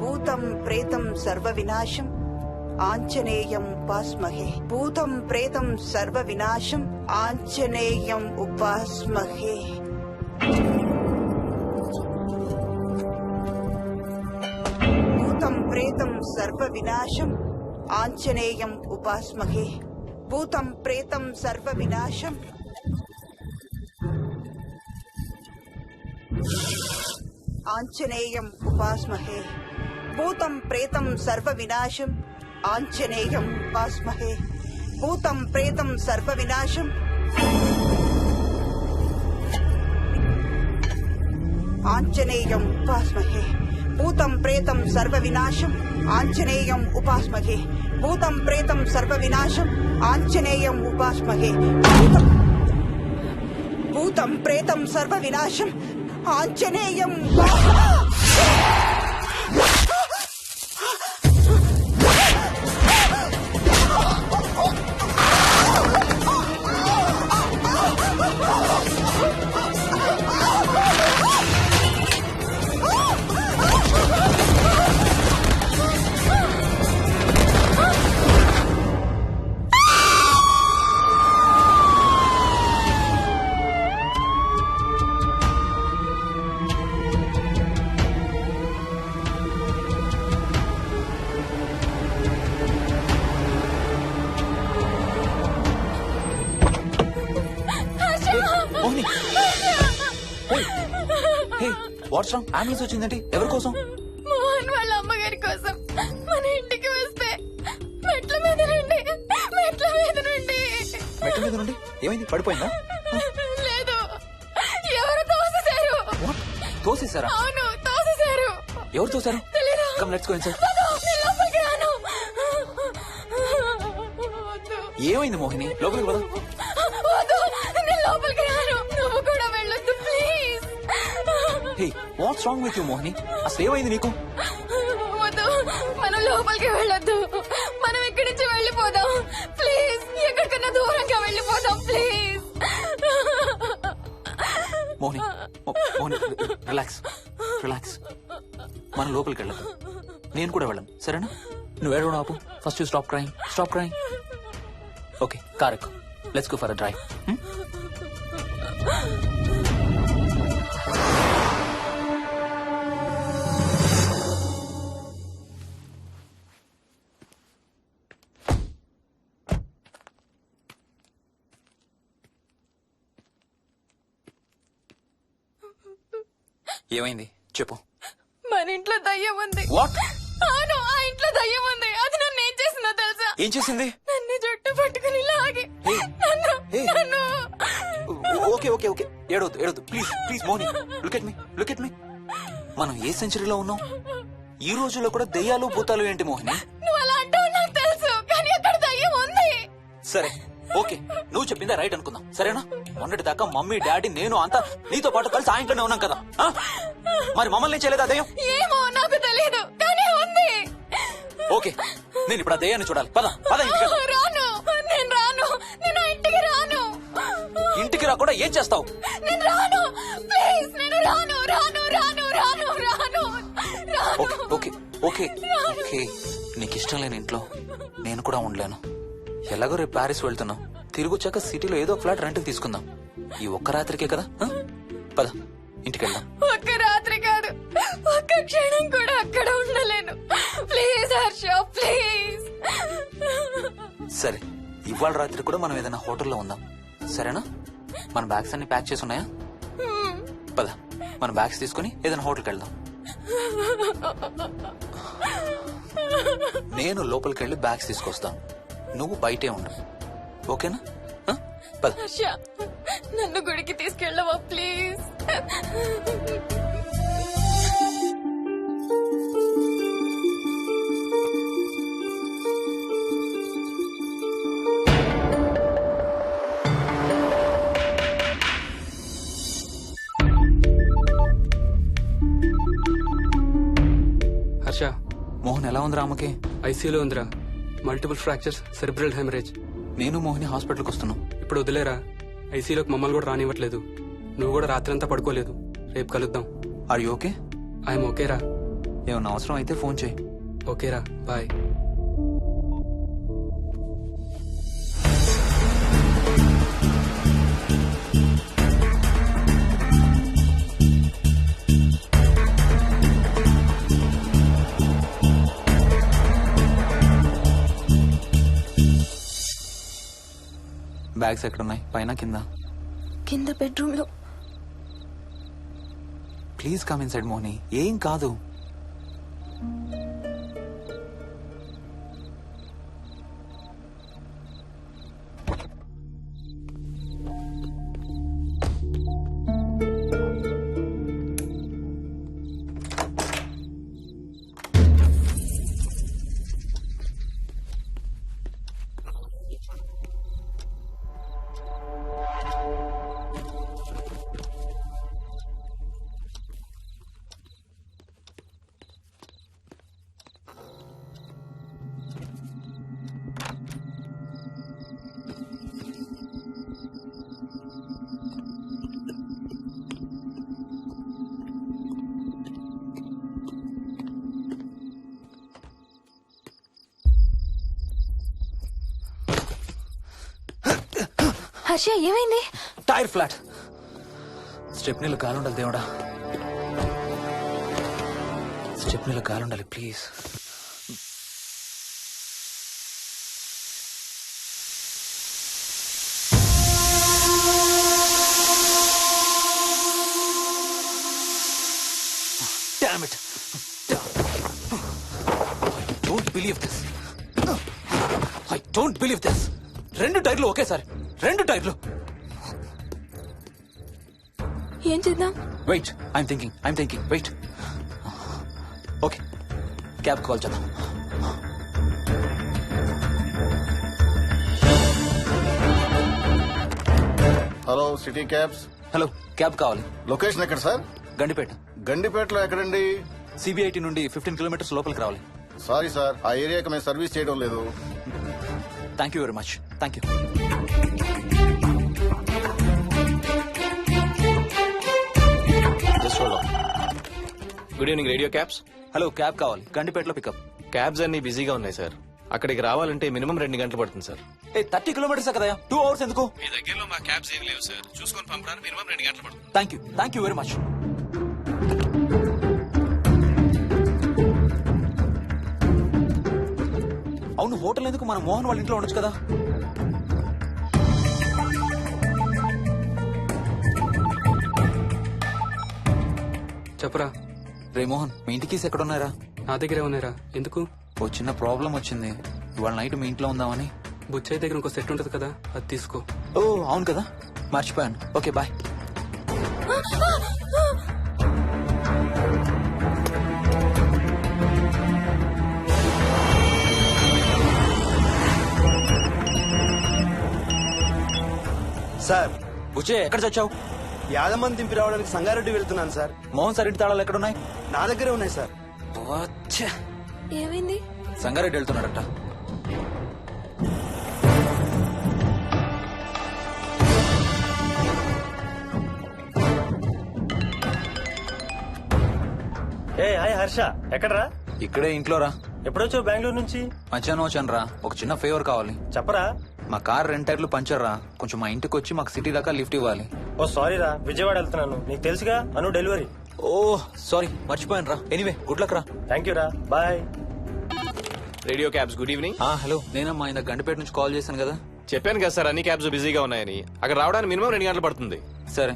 భూతం ప్రేతం సర్వ వినాశం ఆంజనేయం ఉపాస్మహే. భూతం ప్రేతం సర్వ వినాశం ఆంజనేయం ఉపాస్మహే. భూతం ప్రేతం సర్వ వినాశం ఆంజనేయం ఉపాస్మహే. భూతం ప్రేతం సర్వ వినాశం ఆంజనేయం ఉపాస్మహే. భూతం ప్రేతం సర్వ వినాశం ఆంజనేయం ఉపాస్మహే. భూతం ప్రేతం సర్వ వినాశం ఆంజనేయం ఉపాస్మహే. భూతం ప్రేతం సర్వ వినాశం ఆంజనేయం ఉపాస్మహే. భూతం ప్రేతం సర్వ వినాశం ఆంజనేయం ఉపాస్మహే భూతం ప్రేతం సర్వ వినాశం Anjaneyam Mohini what's wrong? Ambulance వచ్చిందంటే ఎవరి కోసం? మోహన్ వాళ్ళ అమ్మగారి కోసం. మన ఇంటికి వస్తే మెట్ల మీద నుండి మెట్ల మీద నుండి ఏమైంది? పడిపోయిందా? లేదు, ఎవరు తోసేశారు. తోసేశారా? అవును, తోసేశారు. ఎవరు తోసారు? తెలీదు. Come let's go inside. నేను లోపలికి రాను. ఏమైంది మోహిని? లోపలికి పద. వద్దు, నేను లోపలికి రాను. నువ్వు కూడా వెళ్ళొద్దు please. Hey what's wrong with you Mohini? అసలు ఏమైంది నీకు? వద్దు, మనం లోపలికి వెళ్ళొద్దు. మనం ఇక్కడి నుంచి వెళ్ళిపోదాం ప్లీజ్. ఎక్కడికన్నా దూరంగా వెళ్ళిపోదాం please. Mohini Mohini relax relax. మనం లోపలికి వెళ్ళదు. నేను కూడా వెళ్ళను, సరేనా? నువ్వు ఏడవడం ఆపు. First you stop crying. Okay, car ఎక్కు. Let's go for a drive. ఏమైంది చెప్పు. మన ఇంట్లో దయ్యం ఉంది. వాట్? అవును, ఆ ఇంట్లో దయ్యం ఉంది. అది నన్ను ఏం చేసిందో తెలుసా? ఏం చేసింది? నన్ను జుట్టు పట్టుకుని లాగి నన్ను ఓకే ఓకే ఓకే, ఏడవద్దు please Moni. Look at me. మనం ఏ సెంచరీలో ఉన్నాం? ఈ రోజుల్లో కూడా దెయ్యాలు భూతాలు ఏంటి మోహిని? నువ్వు అలా అంటావు నాకు తెలుసు, కానీ అక్కడ దయ్యం ఉంది. సరే ఓకే, నువ్వు చెప్పిందే రైట్ అనుకుందాం, సరేనా? మొన్నటి దాకా మమ్మీ డాడీ నేను అంతా నీతో పాటు కలిసి ఆ ఇంట్లోనే ఉన్నాం కదా. మరి మమ్మల్ని చేయలేదా దెయ్యం? ఏమో నాకు తెలియదు, కానీ ఉంది. ఓకే, నేను ఇప్పుడు ఆ దెయ్యాన్ని చూడాలి. పద ఇంటికి వెళ్దాం. రాను, నేను రాను. నేను ఆ ఇంటికి రాను. ఇంటికి రాకుండా ఏం చేస్తావు? నేను రాను ప్లీజ్. నేను రాను. ఓకే నీకు ఇష్టం లేని ఇంట్లో నేను కూడా ఉండలేను. ఎలాగో రేపు ప్యారిస్ వెళ్తున్నాం. తిరిగి వచ్చాక సిటీలో ఏదో ఫ్లాట్ రెంట్కి తీసుకుందాం. ఈ ఒక్క రాత్రికే కదా. పద ఇంటికి వెళ్దాం. ఒక్క రాత్రి కాదు, ఒక్క క్షణం కూడా అక్కడ ఉండలేను. Please Harsha, please. సరే, ఇవాళ రాత్రి కూడా మనం ఏదైనా హోటల్లో ఉందాం, సరేనా? మన బ్యాగ్స్ అన్ని ప్యాక్ చేసి ఉన్నాయా? పద మన బ్యాగ్స్ తీసుకుని ఏదైనా హోటల్కి వెళ్దాం. నేను లోపలికి వెళ్ళి బ్యాగ్స్ తీసుకొస్తాను, నువ్వు బయటే ఉండు, ఓకేనా? పద. హర్ష, నన్ను గుడికి తీసుకెళ్ళవా ప్లీజ్? హర్ష, మోహన్ ఎలా ఉందిరా? ఆమెకి ఐసీయూలో ఉందిరా. Multiple fractures, cerebral haemorrhage. నేను మోహిని హాస్పిటల్కి వస్తున్నాం. ఇప్పుడు వదిలేరా, ఐసీయూలోకి మమ్మల్ని కూడా రానివ్వట్లేదు. నువ్వు కూడా రాత్రంతా పడుకోలేదు. రేపు కలుద్దాం. Are you okay? ఐఎమ్ ఓకేరా. ఏమన్నా అవసరం అయితే ఫోన్ చేయి. ఓకేరా, బాయ్. బ్యాగ్స్ ఎక్కడున్నాయి? పైన కింద? కింద బెడ్రూమ్ లో. Please come inside Mohini, ఏం కాదు. హర్ష ఏమైంది? Tyre flat. స్టెప్నీలో కాలుండాలి దేవుడా, స్టెప్నీలో కాలుండాలి please. Damn it. I don't believe this. 2 టైర్లు ఒకేసారి, 2 టైర్లు. ఏం చేద్దాం? Wait, I'm thinking, wait. Okay, cab call చేద్దాం. Hello city cabs. Hello, cab కావాలి. లొకేషన్ ఎక్కడ సార్? గండిపేట. గండిపేటలో ఎక్కడండి? సిబిఐటి నుండి 15 కిలోమీటర్స్ లోపలికి రావాలి. సారీ సార్, ఆ ఏరియాకి మేము సర్వీస్ చేయడం లేదు. Thank you very much. Thank you. Good evening radio cabs. Hello, cab కావాలి. గండిపేటలో పికప్. క్యాబ్స్ అన్ని బిజీగా ఉన్నాయి సార్. అక్కడికి రావాలంటే మినిమం 2 గంటలు పడుతుంది సార్. 30 కిలోమీటర్స్ కదా, 2 అవర్స్ ఎందుకు? మీ దగ్గరలో మా క్యాబ్స్ ఏం లేవు సార్. చూసుకొని పంపడానికి మినిమం 2 గంటలు పడుతుంది. Thank you very much. అవును, హోటల్ ఎందుకు? మన మోహన్ వాళ్ళ ఇంట్లో ఉండొచ్చు కదా. చెప్పరా. రే మోహన్, మీ ఇంటికి ఎక్కడ ఉన్నారా? నా దగ్గరే ఉన్నారా? ఎందుకు? ఓ చిన్న ప్రాబ్లం వచ్చింది. ఇవాళ నైట్ మీ ఇంట్లో ఉందామని. బుచ్చయ్య దగ్గర ఇంకో సెట్ ఉంటది కదా, అది తీసుకో. ఓ అవును కదా, మర్చిపోయాను. Okay bye. సార్, బుచ్చయ్య ఎక్కడ చచ్చావు? యాదమ్మని దింపి రావడానికి సంగారెడ్డి వెళ్తున్నాను సార్. మోహన్ సార్ ఇంటి తాళాలు ఎక్కడున్నాయి? నా దగ్గరే ఉన్నాయి సార్. ఏమైంది? సంగారెడ్డి వెళ్తున్నాడట. ఏ హాయ్ హర్ష, ఎక్కడరా? ఇక్కడే ఇంట్లో రా. ఎప్పుడొచ్చావు బెంగళూరు నుంచి? మధ్యాహ్నం వచ్చాను రా. ఒక చిన్న ఫేవర్ కావాలి. చెప్పరా. మా కార్ 2 టైర్లు పంచర్ రా. కొంచెం మా ఇంటికి వచ్చి మాకు సిటీ దాకా లిఫ్ట్ ఇవ్వాలి. ఓ సారీ రా, విజయవాడ వెళ్తున్నాను. నీకు తెలుసుగా, అను డెలివరీ. ఓ సారీ, మర్చిపోయాను రా. ఎనీవే, గుడ్ లక్ రా. థ్యాంక్ యూ రా, bye. Radio cabs, good evening. Hello, నేనమ్మా ఇంత గండిపేట నుంచి కాల్ చేశాను కదా. చెప్పాను కదా సార్, అన్ని క్యాబ్స్ బిజీగా ఉన్నాయని. అక్కడ రావడానికి మినిమం 2 గంటలు పడుతుంది. సరే,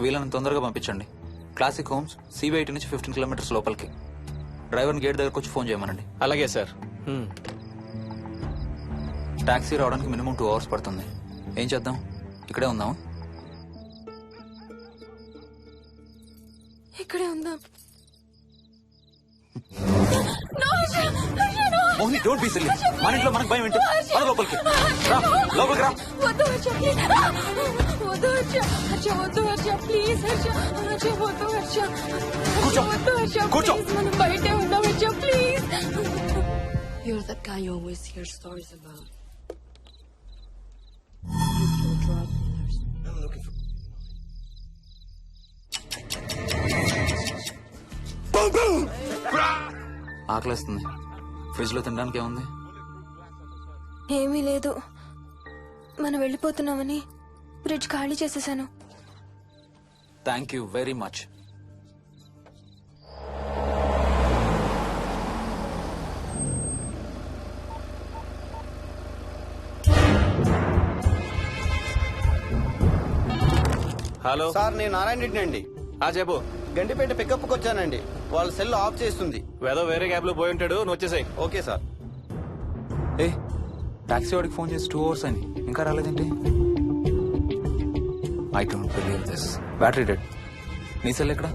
వీళ్ళని తొందరగా పంపించండి. క్లాసిక్ హోమ్స్ సిబిఐటి నుంచి 15 కిలోమీటర్స్ లోపలికి. డ్రైవర్ని గేట్ దగ్గరకు వచ్చి ఫోన్ చేయమనండి. అలాగే సార్. టాక్సీ రావడానికి మినిమం 2 అవర్స్ పడుతుంది. ఏం చేద్దాం? ఇక్కడే ఉందాం. ఇక్కడే ఉందాం. Mohini, don't be silly. మన ఇంట్లో మనకు భయం ఏంటి? మన లోపలికి రా, లోపలికి రా. వద్దు హర్ష, ప్లీజ్. వద్దు హర్ష, హర్ష వద్దు హర్ష, ప్లీజ్ హర్ష, హర్ష వద్దు హర్ష, కూర్చో, వద్దు హర్ష, కూర్చో. ప్లీజ్, మనం బయటే ఉందాం Harsha, please. You're that guy you always hear stories about. ఆకలేస్తుంది. ఫ్రిడ్జ్ లో తినడానికి ఏముంది? ఏమీ లేదు. మనం వెళ్ళిపోతున్నామని ఫ్రిడ్జ్ ఖాళీ చేసేసాను. Thank you very much. Hello sir, నేను నారాయణ రెడ్డి అండి. చెప్పు. గండిపేట పికప్ కు వచ్చానండి. వాళ్ళ సెల్ ఆఫ్ చేస్తుంది. వేరే క్యాబ్ లో పోయి ఉంటాడు, నువ్వు వచ్చేసాయి. Okay sir. ఏ, టాక్సీ వాడికి ఫోన్ చేసి 2 అవర్స్ అని ఇంకా రాలేదేంటి? I don't believe this. Battery dead. నీ సెల్ ఎక్కడ?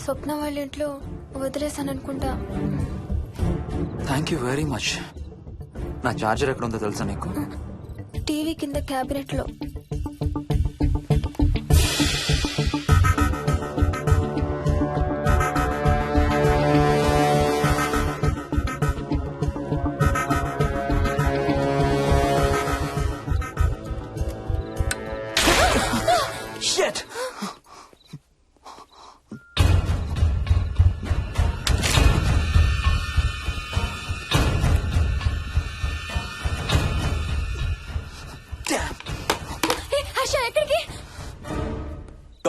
స్వప్న వాళ్ళ ఇంట్లో వదిలేసాను అనుకుంటా. Thank you very much. నా చార్జర్ ఎక్కడ ఉందో తెలుసా నీకు? టీవీ కింద క్యాబినెట్ లో. Shit!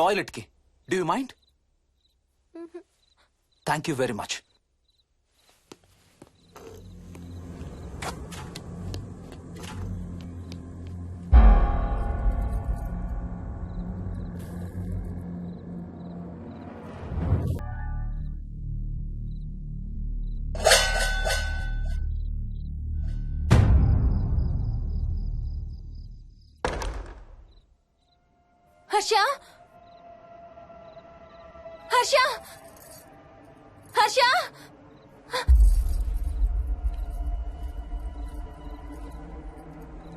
టాయిలెట్ కి. Do you mind? Thank you very much. Harsha Harsha Harsha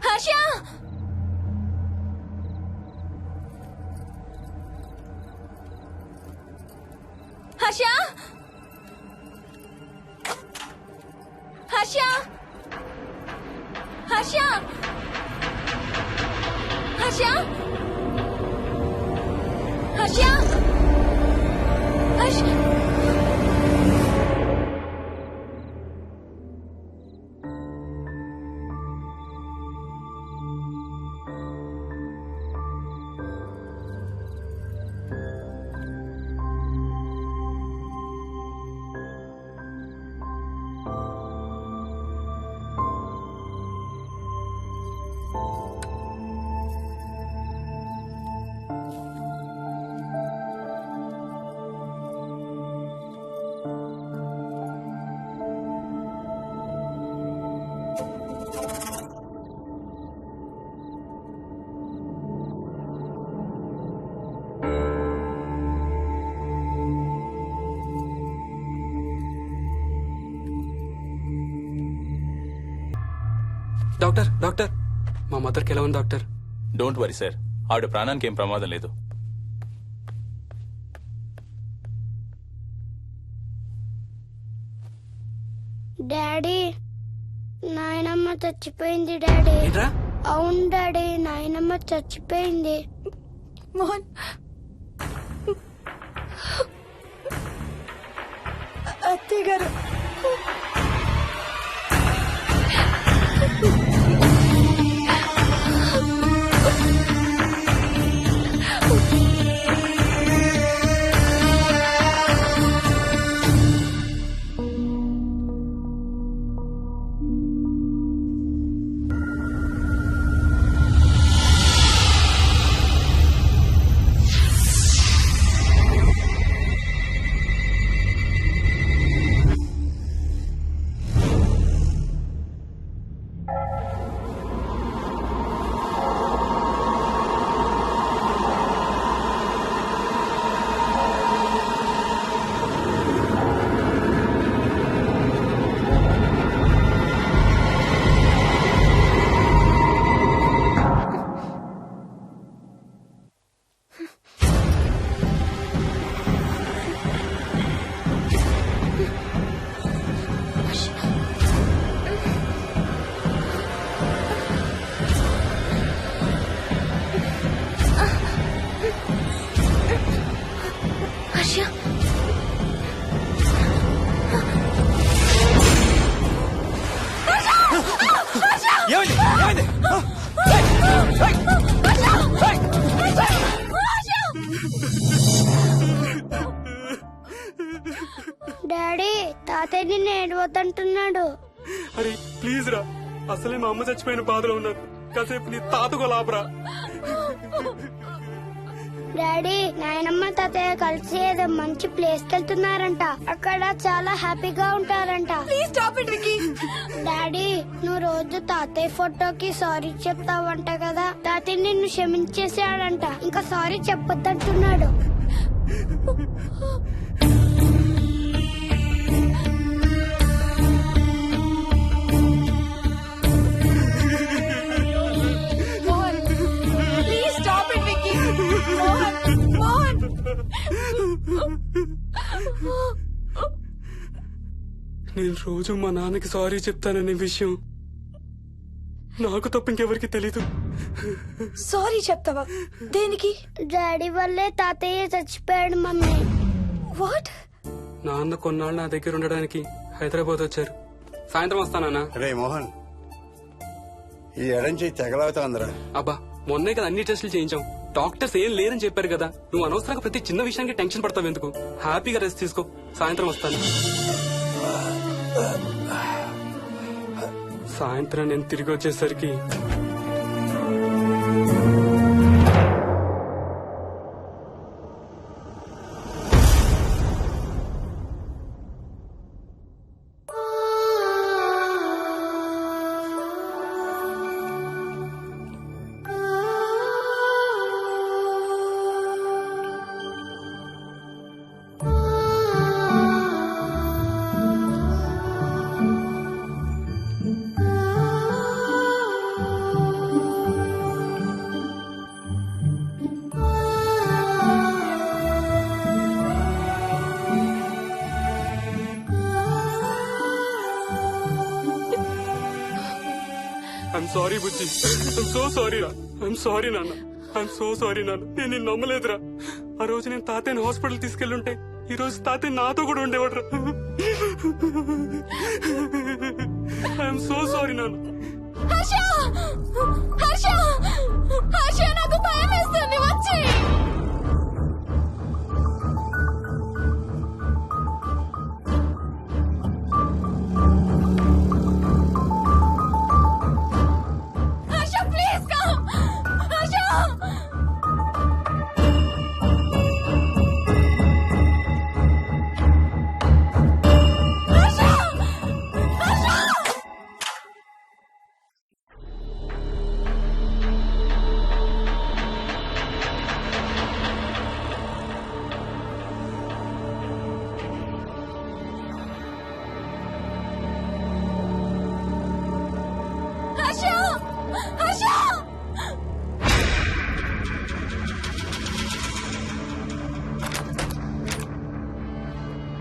Harsha Harsha Harsha Harsha Harsha Harsha Harsha doctor doctor మా మదర్కి ఎలా ఉంది డాక్టర్? డోంట్ వరీ సార్, ఆవిడ ప్రాణానికి ఏం ప్రమాదం లేదు. డాడీ నాయనమ్మ చచ్చిపోయింది డాడీ. ఏంట్రా? అవును డాడీ, నాయనమ్మ చచ్చిపోయింది. మోహన్ అత్తయ్య గారు డాడీ తాతయ్య నిన్ను ఏడవద్దంటున్నాడు. అరే ప్లీజ్ రా, అసలే మా అమ్మ చచ్చిపోయిన బాధలో ఉన్నాను. కాసేపు నీ తాతకు లాపరా. డాడీ నాయనమ్మ తాతయ్య కలిసి ఏదో మంచి ప్లేస్ కి వెళ్తున్నారంట. అక్కడ చాలా హ్యాపీగా ఉంటారంట. Please stop it Vicky. Daddy నువ్వు రోజు తాతయ్య ఫోటోకి సారీ చెప్తావంట కదా. తాతయ్య నిన్ను క్షమించేసాడంట. ఇంకా సారీ చెప్పొద్దంటున్నాడు. Mohan please stop it Vicky. Mohan Mohan నేను రోజు మా నాన్నకి సారీ చెప్తాననే విషయం నాకు తప్ప ఇంకెవరికి తెలీదు. సారీ చెప్తావా? దేనికి? డాడీ వల్లే తాతయ్య చచ్చిపోయాడు మమ్మీ. వాట్? నాన్న కొన్నాళ్ళు నా దగ్గర ఉండడానికి హైదరాబాద్ వచ్చారు. సాయంత్రం వస్తానా? రే మోహన్, ఈ ఎడం చేయి తెగలవుతోందిరా. అబ్బా మొన్నే కదా అన్ని టెస్టులు చేయించాం. డాక్టర్స్ ఏం లేదని చెప్పారు కదా, నువ్వు అనవసరంగా ప్రతి చిన్న విషయానికి టెన్షన్ పడతావు ఎందుకు? హ్యాపీగా రెస్ట్ తీసుకో, సాయంత్రం వస్తాను. సాయంత్రం నేను తిరిగి వచ్చేసరికి I'm sorry Bujji, I'm so sorry రా, ఐఎమ్ సారీ నాన్న, ఐఎమ్ సో సారీ నాన్న. నేను నిన్ను నమ్మలేదురా. ఆ రోజు నేను తాతయ్యని హాస్పిటల్ తీసుకెళ్ళుంటే ఈ రోజు తాతయ్య నాతో కూడా ఉండేవాడు రా. ఐఎమ్ సో సారీ నాన్న. హర్ష హర్ష హర్ష నాకు భయం వేస్తుంది, వచ్చి హర్ష ప్లీజ్ కమ్. హర్ష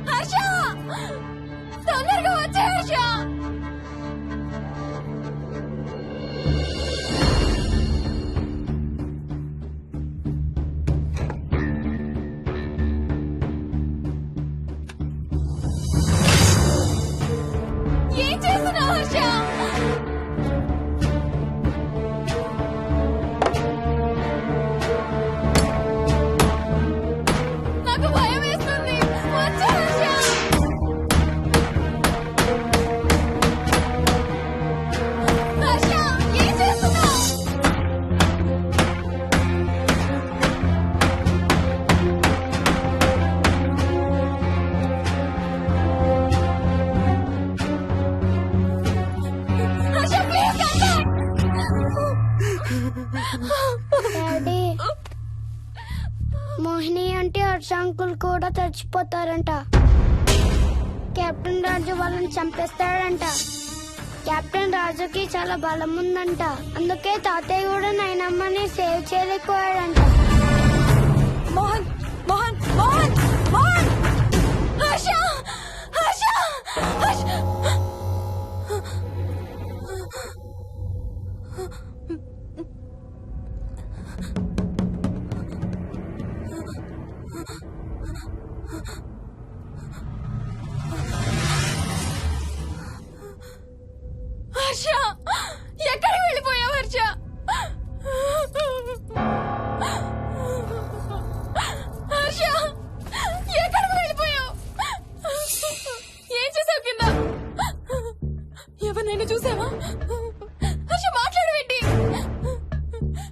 హర్ష తొందరగా వచ్చే హర్ష. ఏం చేస్తున్నావు హర్ష? నాకు భయం వేస్తుంది, వచ్చే హర్ష. హర్ష ఏం చేస్తున్నావు? Harsha please come back. Daddy, Mohini అంటే హర్ష అంకుల్ కూడా చచ్చిపోతారంట. కెప్టెన్ రాజు వాళ్ళని చంపేస్తాడంట. కెప్టెన్ రాజుకి చాలా బలం ఉందంట. అందుకే తాతయ్య కూడా నాయనమ్మని సేవ్ చేయలేకపోయాడంట. మోహన్ మోహన్ మోహన్ మోహన్ హర్ష హర్ష హర్ష. హర్ష ఎక్కడికి వెళ్ళిపోయావు హర్ష? హర్ష ఎక్కడికి వెళ్ళిపోయావు? ఏం చేసావు కింద? ఎవరినైనా చూసావా? హర్ష మాట్లాడవేంటి?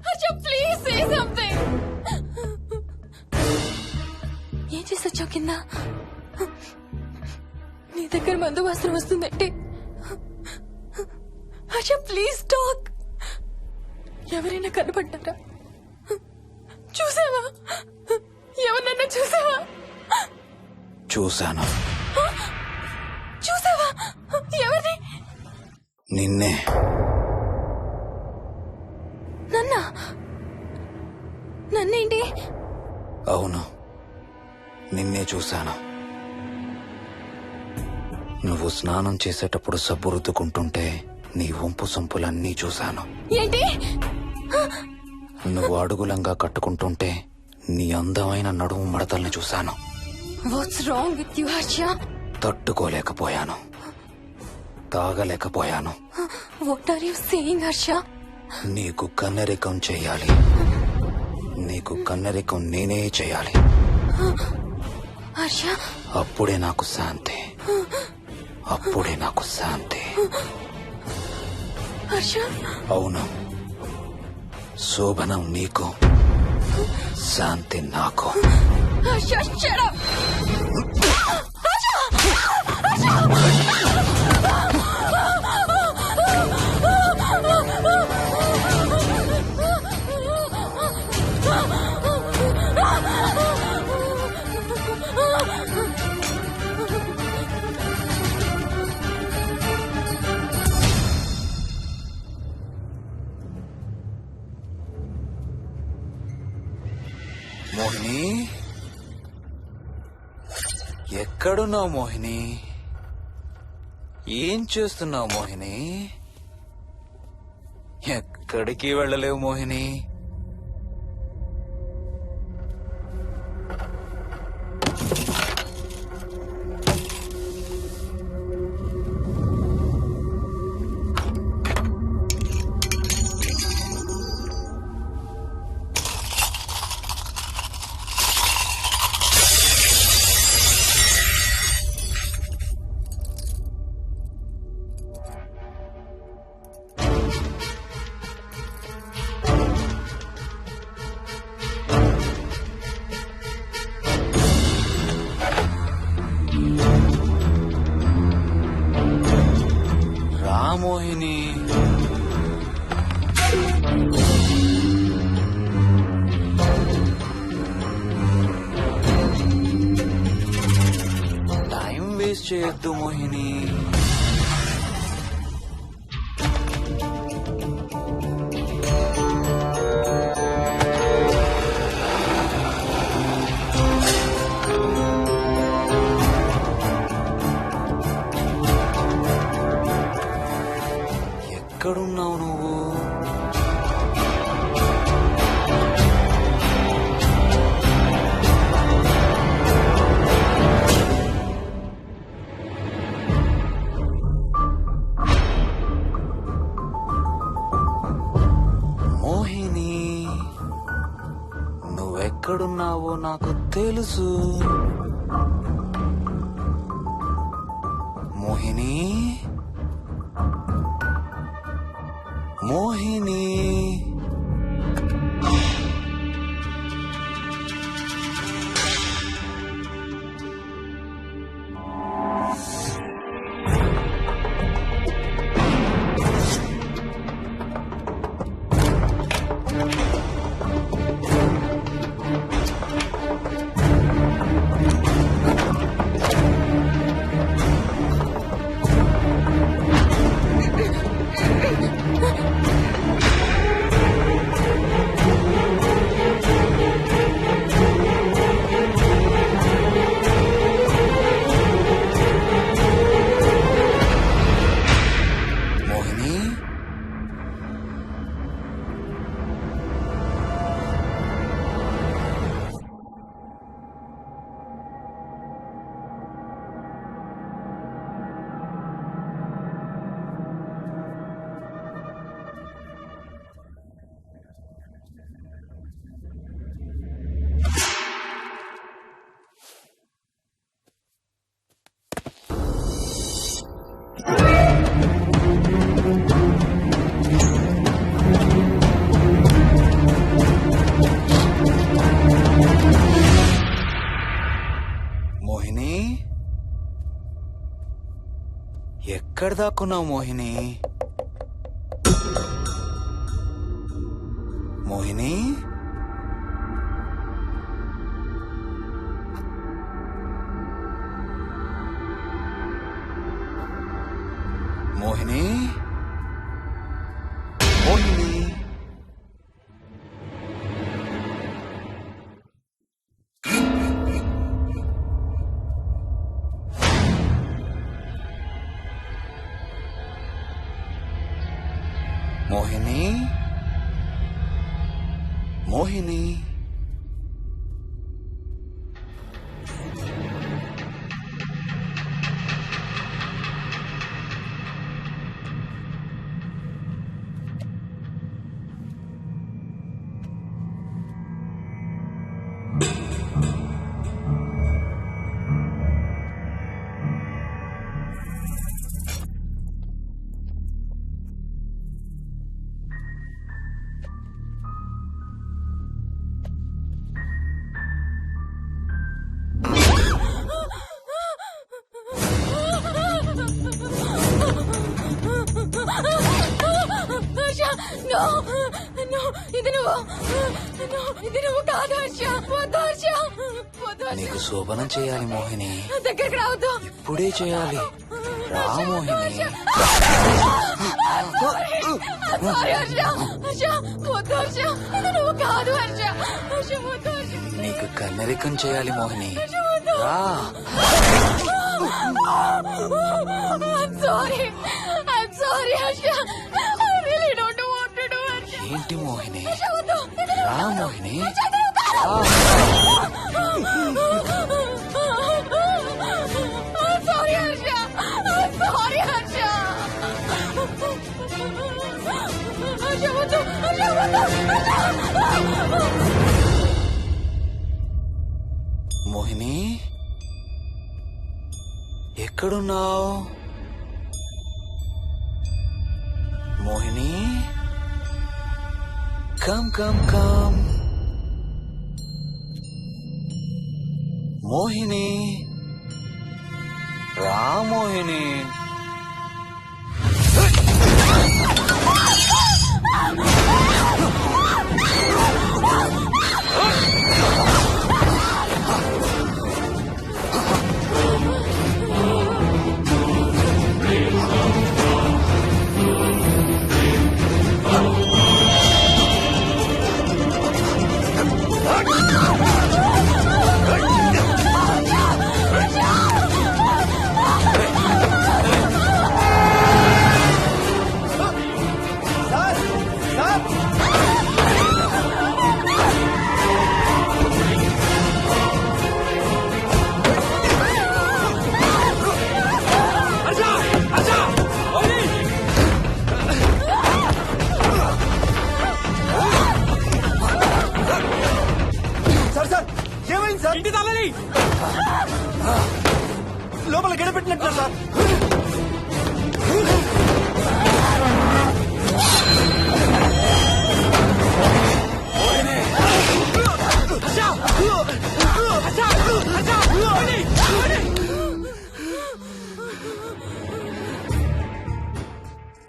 Harsha please say something. ఏం చేసొచ్చావు కింద? నీ దగ్గర మందు వాసన వస్తుందంటే హర్ష ప్లీజ్ టాక్. ఎవరైనా కనపడ్డారా? చూసావా? ఎవరినన్నా చూసావా? చూశాను. చూసావా? ఎవరిని? నిన్నే. నన్నా? నన్నేంటి? అవును, నిన్నే చూశాను. నువ్వు స్నానం చేసేటప్పుడు సబ్బు రుద్దుకుంటుంటే నీ వంపు సొంపులన్నీ చూశాను. ఏంటి? నువ్వు అడుగులంగా కట్టుకుంటుంటే నీ అందమైన నడుము మడతల్ని చూశాను. What's wrong with you Harsha? తట్టుకోలేకపోయాను, తాగలేకపోయాను. What are you saying Harsha? నీకు కన్నరికం చెయ్యాలి. నీకు కన్నరికం నేనే చేయాలి. హర్ష అప్పుడే నాకు శాంతి. అప్పుడే నాకు శాంతి. హర్ష అవును, శోభనం నీకు, శాంతి నాకు. Harsha shut up. మోహిని, ఎక్కడున్నావు మోహిని? ఏం చేస్తున్నావు మోహిని? ఎక్కడికి వెళ్ళలేవు మోహిని. మోహిని, టైం వేస్ట్ చేయొద్దు మోహిని. ఎక్కడున్నావు నువ్వు? మోహిని, నువ్వెక్కడున్నావో నాకు తెలుసు. మోహిని, మోహిని, మోహిని, ఎక్కడ దాక్కున్నావు మోహిని? మోహిని, మోహిని, మోహిని, మోహిని, మోహిని, నో నో ఇది నువ్వు ఇది నువ్వు కాదు హర్ష. వద్దు హర్ష, వద్దు హర్ష. నీకు శోభనం చేయాలి మోహిని, దగ్గరికి రావద్దు. ఇప్పుడే చేయాలి. రా మోహిని. సారీ హర్ష. హర్ష వద్దు హర్ష, ఇది నువ్వు కాదు హర్ష. హర్ష వద్దు హర్ష. నీకు కన్నరికం చేయాలి మోహిని, రా. I'm sorry Harsha. I really don't want to do it. ఏంటి మోహిని? హర్ష వద్దు. రా మోహిని, హర్ష, ఇది నువ్వు కాదు. I'm sorry Harsha. I'm sorry Harsha. Harsha వద్దు. హర్ష వద్దు. మోహిని ఎక్కడున్నావు? Mohini come come come. Mohini రా మోహిని. ఇంటి తాళాలి లోపల గడపెట్టినట్టు సార్.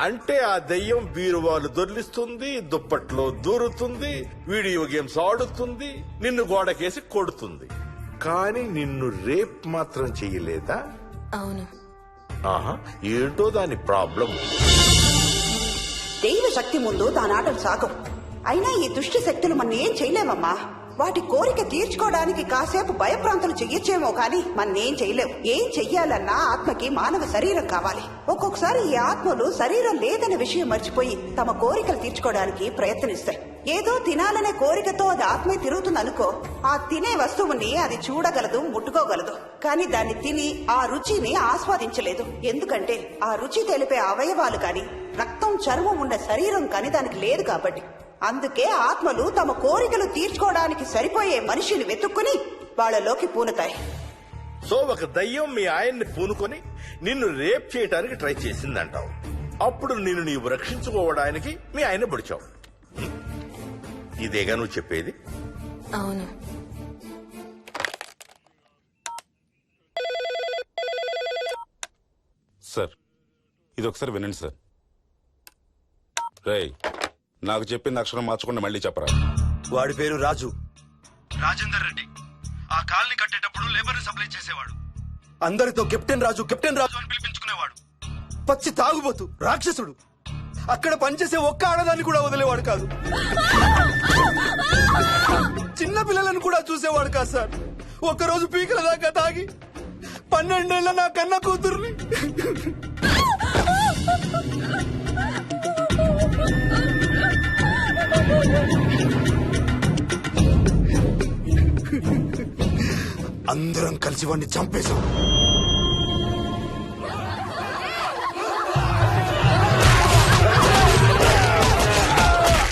అంటే ఆ దెయ్యం బీరువాలు దొర్లిస్తుంది, దుప్పట్లో దూరుతుంది, వీడియో గేమ్స్ ఆడుతుంది, నిన్ను గోడకేసి కొడుతుంది. కానీ నిన్ను రేప్ మాత్రం చెయ్యలేదా? అవును. ఆహా, ఏంటో దాని ప్రాబ్లం. దైవ శక్తి ముందు దాని ఆటలు సాగం. అయినా ఈ దుష్ట శక్తులు మన ఏం చేయలేమమ్మా. వాటి కోరిక తీర్చుకోవడానికి కాసేపు భయప్రాంతులు చెయ్యొచ్చేమో కానీ మన్నేం చేయలేవు. ఏం చెయ్యాలన్నా ఆత్మకి మానవ శరీరం కావాలి. ఒక్కొక్కసారి ఈ ఆత్మలు శరీరం లేదన్న విషయం మర్చిపోయి తమ కోరికలు తీర్చుకోవడానికి ప్రయత్నిస్తాయి. ఏదో తినాలనే కోరికతో అది ఆత్మే తిరుగుతుందనుకో, ఆ తినే వస్తువుని అది చూడగలదు, ముట్టుకోగలదు. కానీ దాన్ని తిని ఆ రుచిని ఆస్వాదించలేదు. ఎందుకంటే ఆ రుచి తెలిపే అవయవాలు కాని రక్తం, చర్మం ఉన్న శరీరం కాని దానికి లేదు కాబట్టి. అందుకే ఆత్మలు తమ కోరికలు తీర్చుకోవడానికి సరిపోయే మనిషిని వెతుక్కుని వాళ్ళలోకి పూనుతాయి. సో ఒక దయ్యం మీ ఆయన్ని పూనుకొని నిన్ను రేప్ చేయడానికి ట్రై చేసిందంటావు. అప్పుడు నిన్ను నీవు రక్షించుకోవడానికి మీ ఆయన పొడిచావు. ఇదేగా నువ్వు చెప్పేది? అవును. సార్ ఇది ఒకసారి వినండి సార్. రేయ్, నాకు చెప్పింది అక్షరం మార్చకుండా మళ్ళీ చెప్పరా. వాడి పేరు రాజు, రాజేందర్ రెడ్డి. ఆ కాలనీ కట్టేటప్పుడు లేబర్ సప్లై చేసేవాడు. అందరితో కెప్టెన్ రాజు కెప్టెన్ రాజు అని పిలిపించుకునేవాడు. పచ్చి తాగుబోతు, రాక్షసుడు. అక్కడ పనిచేసే ఒక్క ఆడదాన్ని కూడా వదిలేవాడు కాదు. చిన్న పిల్లలను కూడా చూసేవాడు కాదు సార్. ఒక్కరోజు పీకల దాకా తాగి 12 ఏళ్ల నా కన్న కూతుర్ని అందరం కలిసి వాడిని చంపేశాం.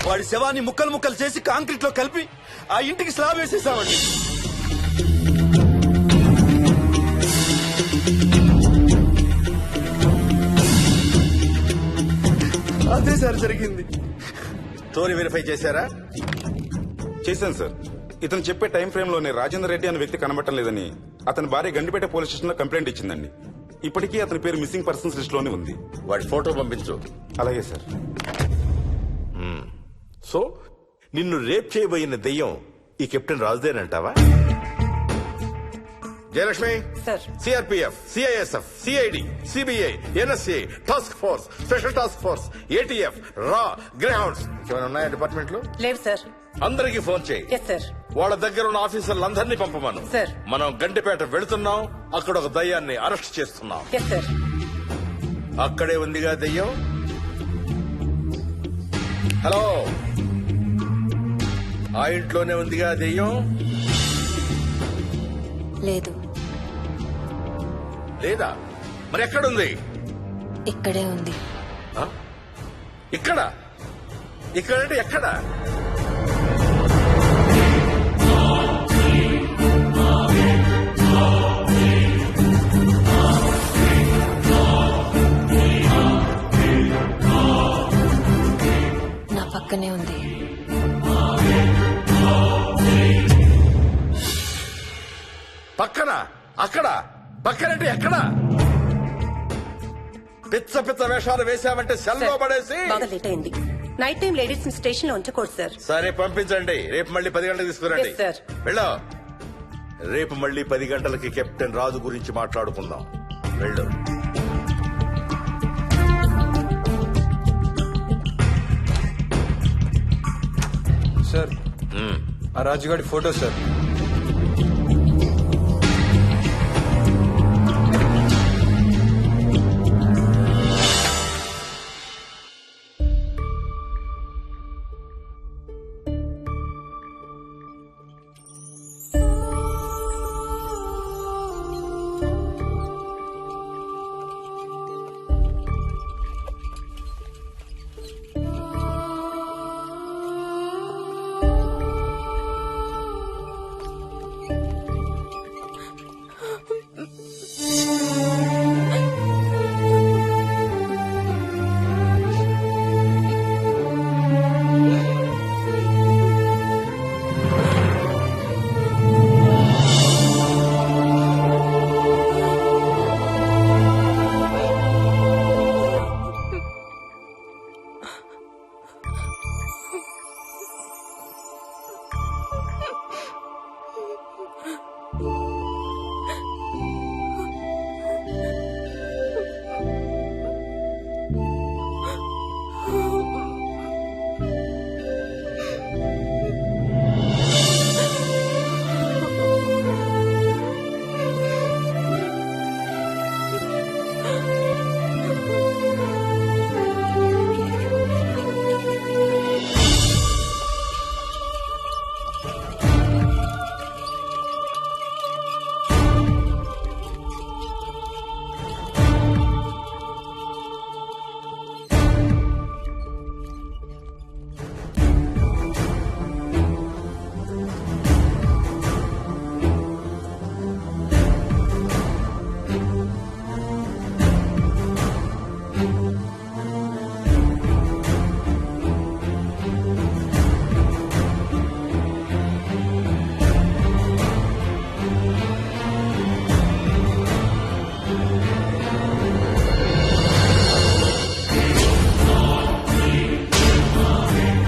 వాడి శవాన్ని ముక్కలు ముక్కలు చేసి కాంక్రీట్ లో కలిపి ఆ ఇంటికి స్లాబ్ వేసేసామండి. అదే సార్ జరిగింది. స్టోరీ వెరిఫై చేశారా? చేశాను సార్. ఇతను చెప్పే టైం ఫ్రేమ్ లోనే రాజేందర్ రెడ్డి అనే వ్యక్తి కనబడటం లేదని అతని భార్య గండిపేట పోలీస్ స్టేషన్ లో కంప్లైంట్ ఇచ్చిందండి. ఇప్పటికీ అతని పేరు మిస్సింగ్ పర్సన్స్ లిస్ట్ లోనే ఉంది. వాడి ఫోటో పంపించు. అలాగే సార్. సో నిన్ను రేప్ చేయబోయిన దెయ్యం ఈ కెప్టెన్ రాజుదేనంటావా? Jayalakshmi sir, CRPF, CISF, CID, CBI, NSA, task force, special task force, ATF, రా, గ్రేహౌండ్స్ ఏమైనా ఉన్నాయా డిపార్ట్మెంట్ లో? లేదు సార్. అందరికి ఫోన్ చేయి. Yes sir. వాళ్ళ దగ్గర ఉన్న ఆఫీసర్లందరినీ పంపమను. సార్. మనం గండిపేట వెళుతున్నాం, అక్కడ ఒక దయ్యాన్ని అరెస్ట్ చేస్తున్నాం. Yes sir. అక్కడే ఉందిగా దెయ్యం. హలో, ఆ ఇంట్లోనే ఉందిగా దెయ్యం? లేదు. లేదా? మరి ఎక్కడుంది? ఇక్కడే ఉంది. ఆ? ఇక్కడ? ఇక్కడంటే ఎక్కడ? నా పక్కనే ఉంది. పక్కన? అక్కడ? పక్కనంటే ఎక్కడ? పిచ్చ పిచ్చ వేషాలు వేశామంటే సెల్లో పడేసి. బాగా లేట్ అయింది. నైట్ టైం లేడీస్ స్టేషన్ లో ఉంచకూడదు సార్. సరే పంపించండి, రేపు మళ్ళీ 10 గంటలకు తీసుకురండి. Yes, sir. వెళ్ళు. రేపు మళ్ళీ 10 గంటలకి కెప్టెన్ రాజు గురించి మాట్లాడుకుందాం. వెళ్ళు. సార్, ఆ రాజుగాడి ఫోటో సార్.